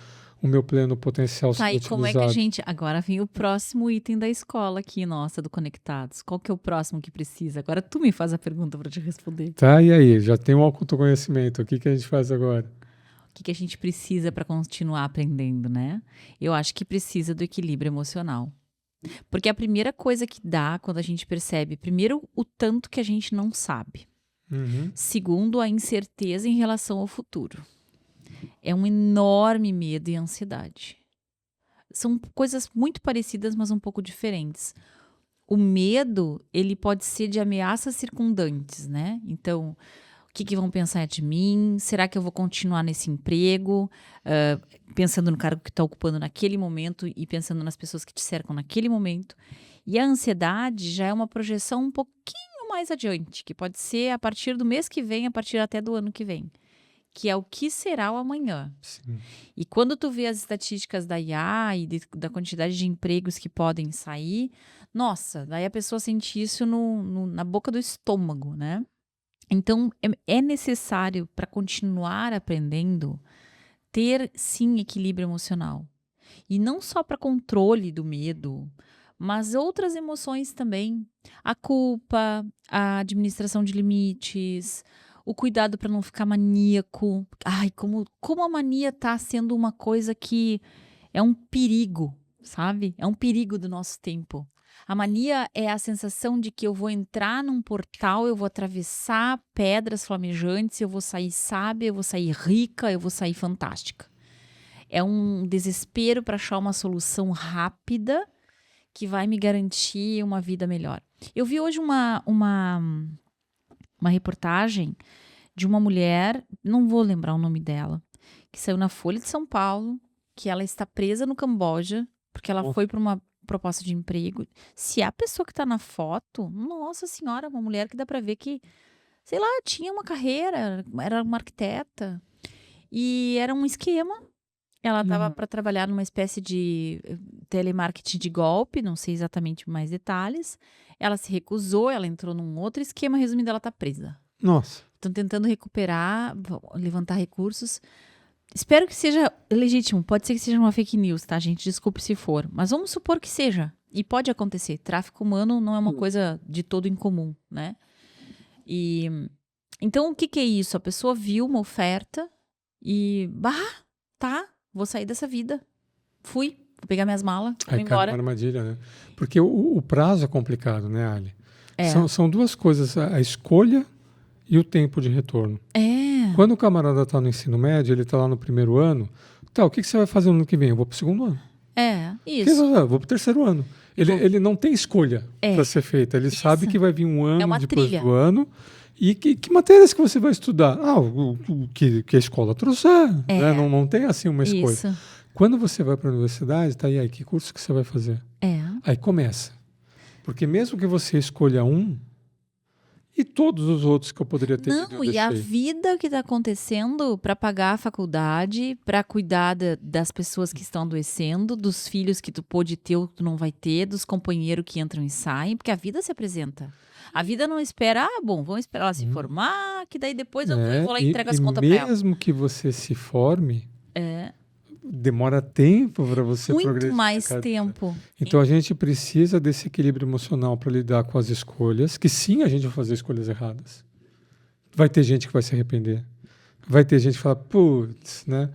o meu pleno potencial Tá, sendo e como é que a utilizado. gente... Agora vem o próximo item da escola aqui, nossa, do Conectados. Qual que é o próximo que precisa? Agora tu me faz a pergunta para te responder. Tá, e aí? Já tem um autoconhecimento. O que que a gente faz agora? O que que a gente precisa para continuar aprendendo, né? Eu acho que precisa do equilíbrio emocional. Porque a primeira coisa que dá quando a gente percebe, primeiro, o tanto que a gente não sabe. Uhum. Segundo, a incerteza em relação ao futuro. É um enorme medo e ansiedade. São coisas muito parecidas, mas um pouco diferentes. O medo, ele pode ser de ameaças circundantes, né? Então, o que que vão pensar de mim? Será que eu vou continuar nesse emprego? Pensando no cargo que está ocupando naquele momento e pensando nas pessoas que te cercam naquele momento. E a ansiedade já é uma projeção um pouquinho mais adiante, que pode ser a partir do mês que vem, a partir até do ano que vem. Que é o que será o amanhã. Sim. E quando tu vê as estatísticas da IA e da quantidade de empregos que podem sair, nossa, daí a pessoa sente isso na boca do estômago, né? Então, é necessário, para continuar aprendendo, ter, sim, equilíbrio emocional. E não só para controle do medo, mas outras emoções também. A culpa, a administração de limites, o cuidado para não ficar maníaco. Ai, como a mania tá sendo uma coisa que é um perigo, sabe? É um perigo do nosso tempo. A mania é a sensação de que eu vou entrar num portal, eu vou atravessar pedras flamejantes, eu vou sair sábia, eu vou sair rica, eu vou sair fantástica. É um desespero para achar uma solução rápida que vai me garantir uma vida melhor. Eu vi hoje uma reportagem de uma mulher, não vou lembrar o nome dela, que saiu na Folha de São Paulo, que ela está presa no Camboja, porque ela foi para uma proposta de emprego. Se a pessoa que está na foto, nossa senhora, uma mulher que dá para ver que, sei lá, tinha uma carreira, era uma arquiteta. E era um esquema. Ela estava para trabalhar numa espécie de telemarketing de golpe, não sei exatamente mais detalhes. Ela se recusou, ela entrou num outro esquema, resumindo, ela está presa. Nossa. Estão tentando recuperar, levantar recursos. Espero que seja legítimo. Pode ser que seja uma fake news, tá, gente? Desculpe se for. Mas vamos supor que seja. E pode acontecer. Tráfico humano não é uma coisa de todo incomum, né? Então, o que é isso? A pessoa viu uma oferta e... tá, vou sair dessa vida. Fui, vou pegar minhas malas, vou Aí cai embora. numa armadilha, né? Porque o prazo é complicado, né, Ali? É. São duas coisas, a escolha e o tempo de retorno. Quando o camarada está no ensino médio, ele está lá no primeiro ano, tá, o que você vai fazer no ano que vem? Eu vou para o segundo ano. Isso. Eu vou para o terceiro ano. Ele não tem escolha para ser feita. Ele sabe que vai vir um ano uma depois trilha. do ano. E que matérias que você vai estudar? O que a escola trouxer. Né? Não tem assim uma escolha. Isso. Quando você vai para a universidade, tá aí, que curso que você vai fazer? Aí começa. Porque mesmo que você escolha um, e todos os outros que eu poderia ter Não, e a vida que está acontecendo para pagar a faculdade, para cuidar das pessoas que estão adoecendo, dos filhos que tu pôde ter ou que tu não vai ter, dos companheiros que entram e saem, porque a vida se apresenta. A vida não espera, vamos esperar ela se formar, que daí depois eu vou lá e entrego as contas para ela. Mesmo que você se forme, demora tempo para você progredir. Muito mais tempo. Então a gente precisa desse equilíbrio emocional para lidar com as escolhas, que sim, a gente vai fazer escolhas erradas. Vai ter gente que vai se arrepender. Vai ter gente que fala, putz, né?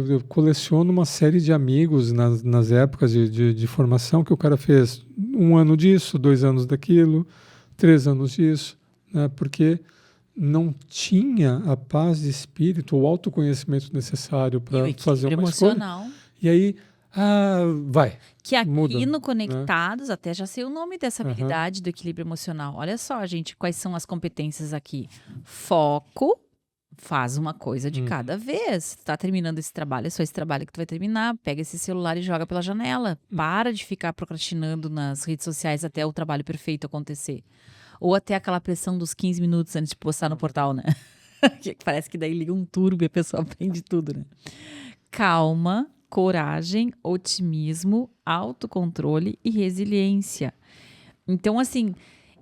Eu coleciono uma série de amigos nas épocas de formação que o cara fez 1 ano disso, 2 anos daquilo, 3 anos disso, né? Porque não tinha a paz de espírito, o autoconhecimento necessário para fazer uma emocional. escolha. E aí, vai. Que aqui muda, no Conectados, até já sei o nome dessa habilidade do equilíbrio emocional. Olha só, gente, quais são as competências aqui. Foco, faz uma coisa de cada vez. Tu tá terminando esse trabalho, é só esse trabalho que tu vai terminar. Pega esse celular e joga pela janela. Para de ficar procrastinando nas redes sociais até o trabalho perfeito acontecer. Ou até aquela pressão dos 15 minutos antes de postar no portal, né? Parece que daí liga um turbo e a pessoa aprende tudo, né? Calma, coragem, otimismo, autocontrole e resiliência. Então, assim,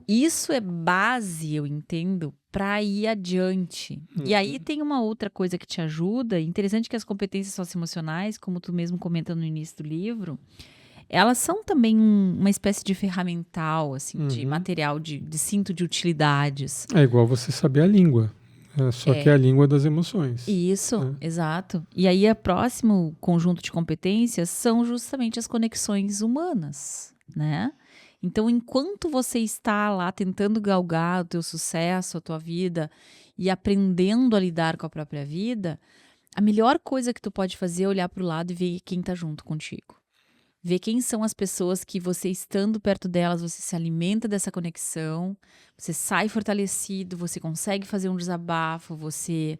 isso é base, eu entendo, para ir adiante. E aí tem uma outra coisa que te ajuda. Interessante que as competências socioemocionais, como tu mesmo comenta no início do livro, elas são também uma espécie de ferramental, assim, de material de cinto de utilidades. É igual você saber a língua. Só que é a língua das emoções. Isso, exato. E aí, o próximo conjunto de competências são justamente as conexões humanas, né? Então, enquanto você está lá tentando galgar o teu sucesso, a tua vida e aprendendo a lidar com a própria vida, a melhor coisa que tu pode fazer é olhar para o lado e ver quem está junto contigo. Ver quem são as pessoas que você, estando perto delas, você se alimenta dessa conexão, você sai fortalecido, você consegue fazer um desabafo, você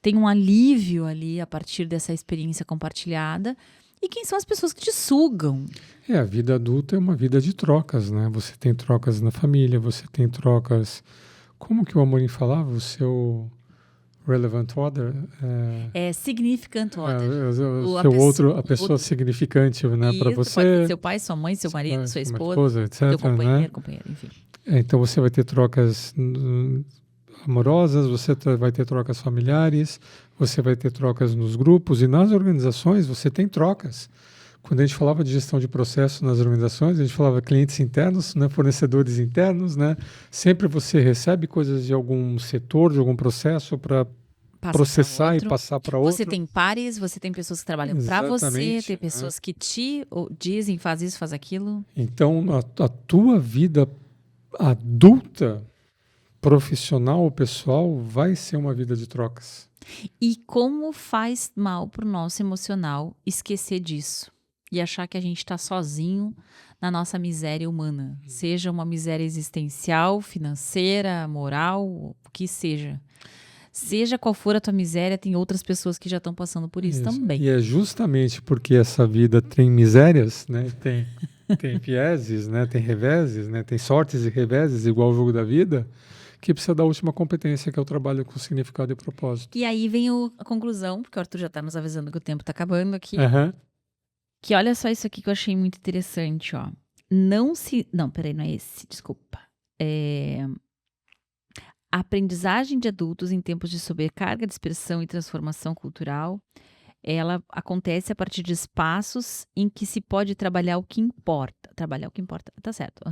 tem um alívio ali a partir dessa experiência compartilhada. E quem são as pessoas que te sugam? A vida adulta é uma vida de trocas, né? Você tem trocas na família, você tem trocas... Como que o Amorim falava? O seu... relevant other? Significant other. A pessoa significante, né, para você. Pode ser seu pai, sua mãe, seu marido, sua esposa, etc, seu companheiro, né? companheira, enfim. Então você vai ter trocas amorosas, você vai ter trocas familiares, você vai ter trocas nos grupos e nas organizações você tem trocas. Quando a gente falava de gestão de processo nas organizações, a gente falava clientes internos, né, fornecedores internos, né? Sempre você recebe coisas de algum setor, de algum processo para processar e passar para outro. Você tem pares, você tem pessoas que trabalham para você, tem pessoas que te dizem, faz isso, faz aquilo. Então, a tua vida adulta, profissional ou pessoal, vai ser uma vida de trocas. E como faz mal para o nosso emocional esquecer disso e achar que a gente está sozinho na nossa miséria humana, seja uma miséria existencial, financeira, moral, o que seja. Seja qual for a tua miséria, tem outras pessoas que já estão passando por isso também. E é justamente porque essa vida tem misérias, né? Tem vieses, né? Tem reveses, né? Tem sortes e reveses, igual o jogo da vida, que precisa da última competência, que é o trabalho com significado e propósito. E aí vem a conclusão, porque o Arthur já está nos avisando que o tempo está acabando aqui. Aham. Que olha só isso aqui que eu achei muito interessante, ó. Não, peraí, não é esse, desculpa. A aprendizagem de adultos em tempos de sobrecarga, dispersão e transformação cultural, ela acontece a partir de espaços em que se pode trabalhar o que importa. Trabalhar o que importa, tá certo.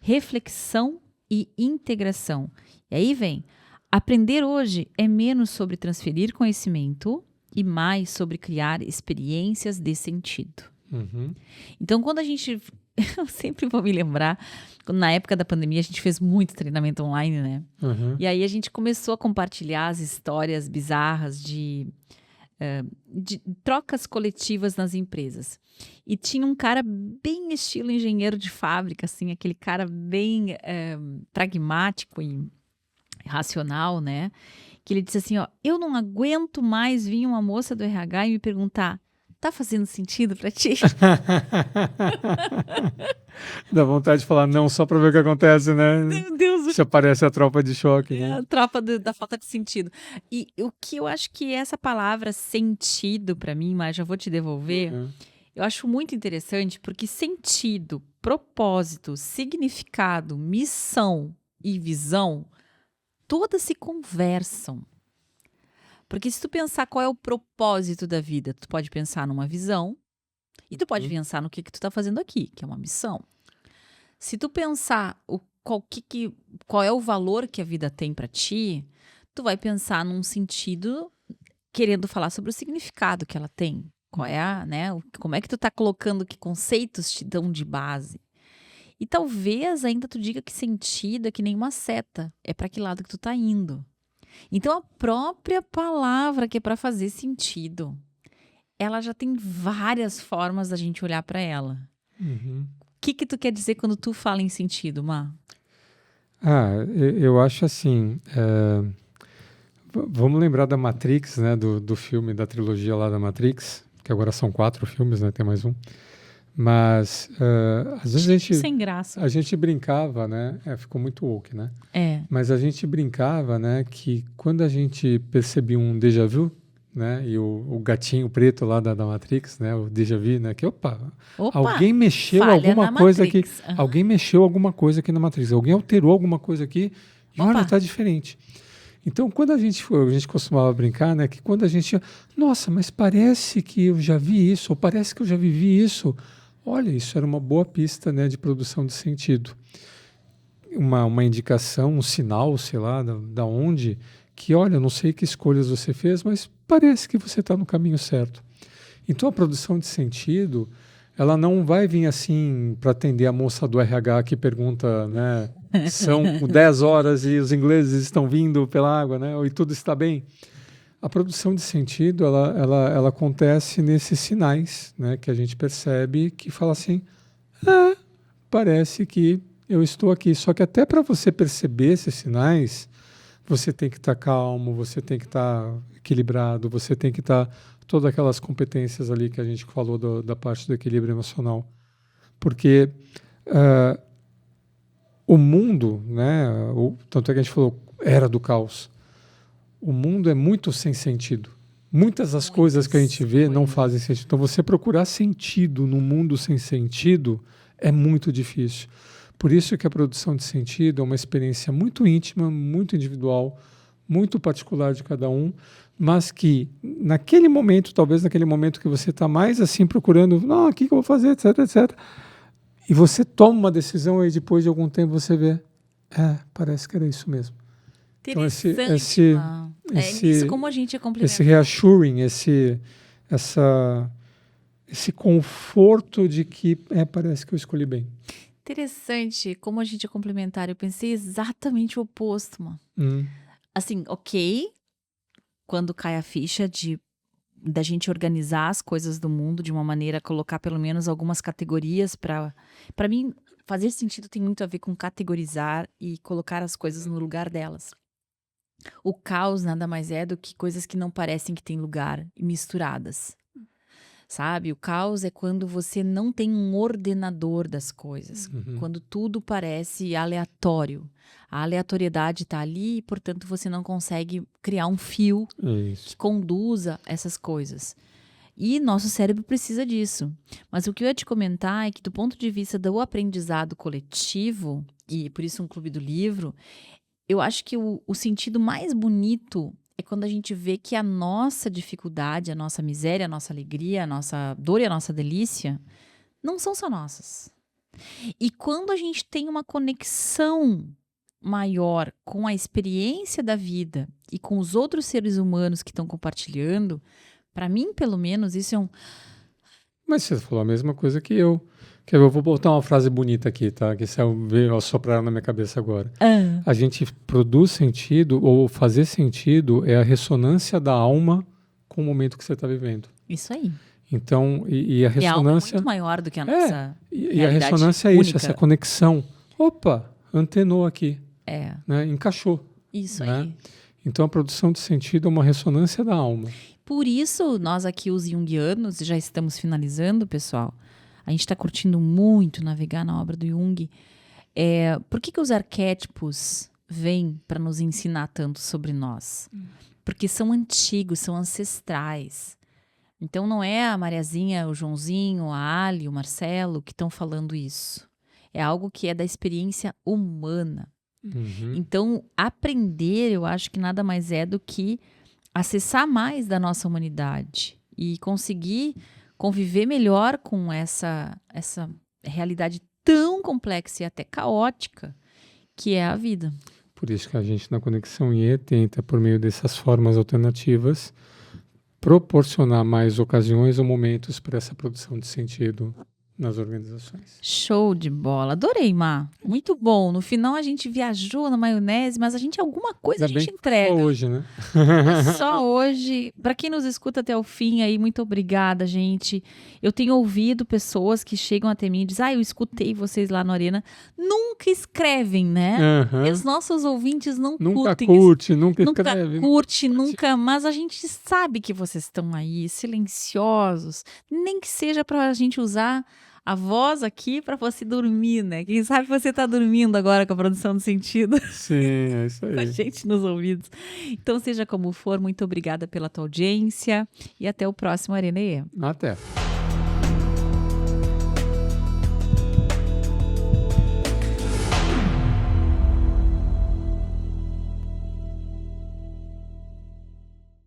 Reflexão e integração. E aí vem, aprender hoje é menos sobre transferir conhecimento e mais sobre criar experiências de sentido. Uhum. Então, quando a gente... Eu sempre vou me lembrar, quando na época da pandemia a gente fez muito treinamento online, né? Uhum. E aí a gente começou a compartilhar as histórias bizarras de trocas coletivas nas empresas. E tinha um cara bem estilo engenheiro de fábrica, assim, aquele cara bem pragmático e racional, né? Que ele disse assim, ó, eu não aguento mais vir uma moça do RH e me perguntar, tá fazendo sentido pra ti? Dá vontade de falar não só para ver o que acontece, né? Meu Deus, Se aparece a tropa de choque, né? a tropa da falta de sentido. E o que eu acho que essa palavra sentido pra mim, mas já vou te devolver, Uhum. eu acho muito interessante porque sentido, propósito, significado, missão e visão, todas se conversam. Porque se tu pensar qual é o propósito da vida, tu pode pensar numa visão e tu pode pensar no que tu tá fazendo aqui, que é uma missão. Se tu pensar qual é o valor que a vida tem pra ti, tu vai pensar num sentido querendo falar sobre o significado que ela tem. Qual é como é que tu tá colocando, que conceitos te dão de base. E talvez ainda tu diga que sentido é que nem uma seta, é pra que lado que tu tá indo. Então a própria palavra que é pra fazer sentido, ela já tem várias formas da gente olhar pra ela. Uhum. O que tu quer dizer quando tu fala em sentido, Má? Eu acho assim, vamos lembrar da Matrix, né, do filme, da trilogia lá da Matrix, que agora são 4 filmes, né, tem mais um. Mas às vezes Sem graça. a gente brincava, né, ficou muito woke, né? Mas a gente brincava, né, que quando a gente percebia um déjà vu, né, e o gatinho preto lá da Matrix, né, o déjà vu, né, que Opa, alguém mexeu falha alguma na coisa aqui, Matrix. Aham. alguém mexeu alguma coisa aqui na Matrix, alguém alterou alguma coisa aqui e olha, Opa. tá diferente. Então, quando a gente costumava brincar, né, que quando a gente, nossa, mas parece que eu já vi isso, ou parece que eu já vivi isso. Olha, isso era uma boa pista, né, de produção de sentido. Uma indicação, um sinal, sei lá, da onde, que olha, eu não sei que escolhas você fez, mas parece que você está no caminho certo. Então a produção de sentido, ela não vai vir assim para atender a moça do RH que pergunta, né, são 10 horas e os ingleses estão vindo pela água, né, e tudo está bem. A produção de sentido, ela acontece nesses sinais, né, que a gente percebe que fala assim, parece que eu estou aqui. Só que até para você perceber esses sinais, você tem que estar calmo, você tem que estar equilibrado, você tem que estar todas aquelas competências ali que a gente falou da parte do equilíbrio emocional. Porque o mundo, né, tanto é que a gente falou, era do caos. O mundo é muito sem sentido. Muitas das coisas que a gente vê não fazem sentido. Então, você procurar sentido num mundo sem sentido é muito difícil. Por isso que a produção de sentido é uma experiência muito íntima, muito individual, muito particular de cada um, mas que naquele momento, talvez naquele momento que você está mais assim procurando, o que eu vou fazer, etc, etc. E você toma uma decisão e depois de algum tempo você vê, parece que era isso mesmo. Então, isso como a gente é complementar. Esse reassuring, esse conforto de que parece que eu escolhi bem. Interessante como a gente é complementar. Eu pensei exatamente o oposto, mano. Assim, ok, quando cai a ficha da gente organizar as coisas do mundo de uma maneira, colocar pelo menos algumas categorias para mim, fazer sentido tem muito a ver com categorizar e colocar as coisas no lugar delas. O caos nada mais é do que coisas que não parecem que têm lugar e misturadas. sabe? O caos é quando você não tem um ordenador das coisas, quando tudo parece aleatório. A aleatoriedade está ali e, portanto, você não consegue criar um fio Isso. que conduza essas coisas. E nosso cérebro precisa disso. Mas o que eu ia te comentar é que, do ponto de vista do aprendizado coletivo, e por isso um clube do livro, eu acho que o sentido mais bonito é quando a gente vê que a nossa dificuldade, a nossa miséria, a nossa alegria, a nossa dor e a nossa delícia não são só nossas. E quando a gente tem uma conexão maior com a experiência da vida e com os outros seres humanos que estão compartilhando, para mim, pelo menos, isso é um... Mas você falou a mesma coisa que eu. Eu vou botar uma frase bonita aqui, tá? Que veio soprar na minha cabeça agora. A gente produz sentido, ou fazer sentido, é a ressonância da alma com o momento que você está vivendo. Isso aí. Então, e a ressonância... E a alma é muito maior do que a nossa E a ressonância é isso, única. essa conexão. Opa, antenou aqui. Né? Encaixou. Isso né? aí. Então, a produção de sentido é uma ressonância da alma. Por isso, nós aqui, os junguianos, já estamos finalizando, pessoal. A gente está curtindo muito navegar na obra do Jung. Por que os arquétipos vêm para nos ensinar tanto sobre nós? Porque são antigos, são ancestrais. Então, não é a Mariazinha, o Joãozinho, a Ali, o Marcelo que estão falando isso. É algo que é da experiência humana. Então, aprender, eu acho que nada mais é do que acessar mais da nossa humanidade e conseguir conviver melhor com essa realidade tão complexa e até caótica que é a vida. Por isso que a gente na Conexão IE tenta, por meio dessas formas alternativas, proporcionar mais ocasiões ou momentos para essa produção de sentido nas organizações. Show de bola. Adorei, Má. Muito bom. No final a gente viajou na maionese, mas alguma coisa a gente entrega. Só hoje, né? Só hoje. Para quem nos escuta até o fim aí, muito obrigada, gente. Eu tenho ouvido pessoas que chegam até mim e dizem, eu escutei vocês lá no Arena. Nunca escrevem, né? Os nossos ouvintes nunca curtem. Nunca escreve. Nunca. Mas a gente sabe que vocês estão aí, silenciosos. Nem que seja para a gente usar a voz aqui para você dormir, né? Quem sabe você tá dormindo agora com a produção do sentido. Sim, é isso aí. Com a gente nos ouvidos. Então, seja como for, muito obrigada pela tua audiência e até o próximo Arena IE. Até.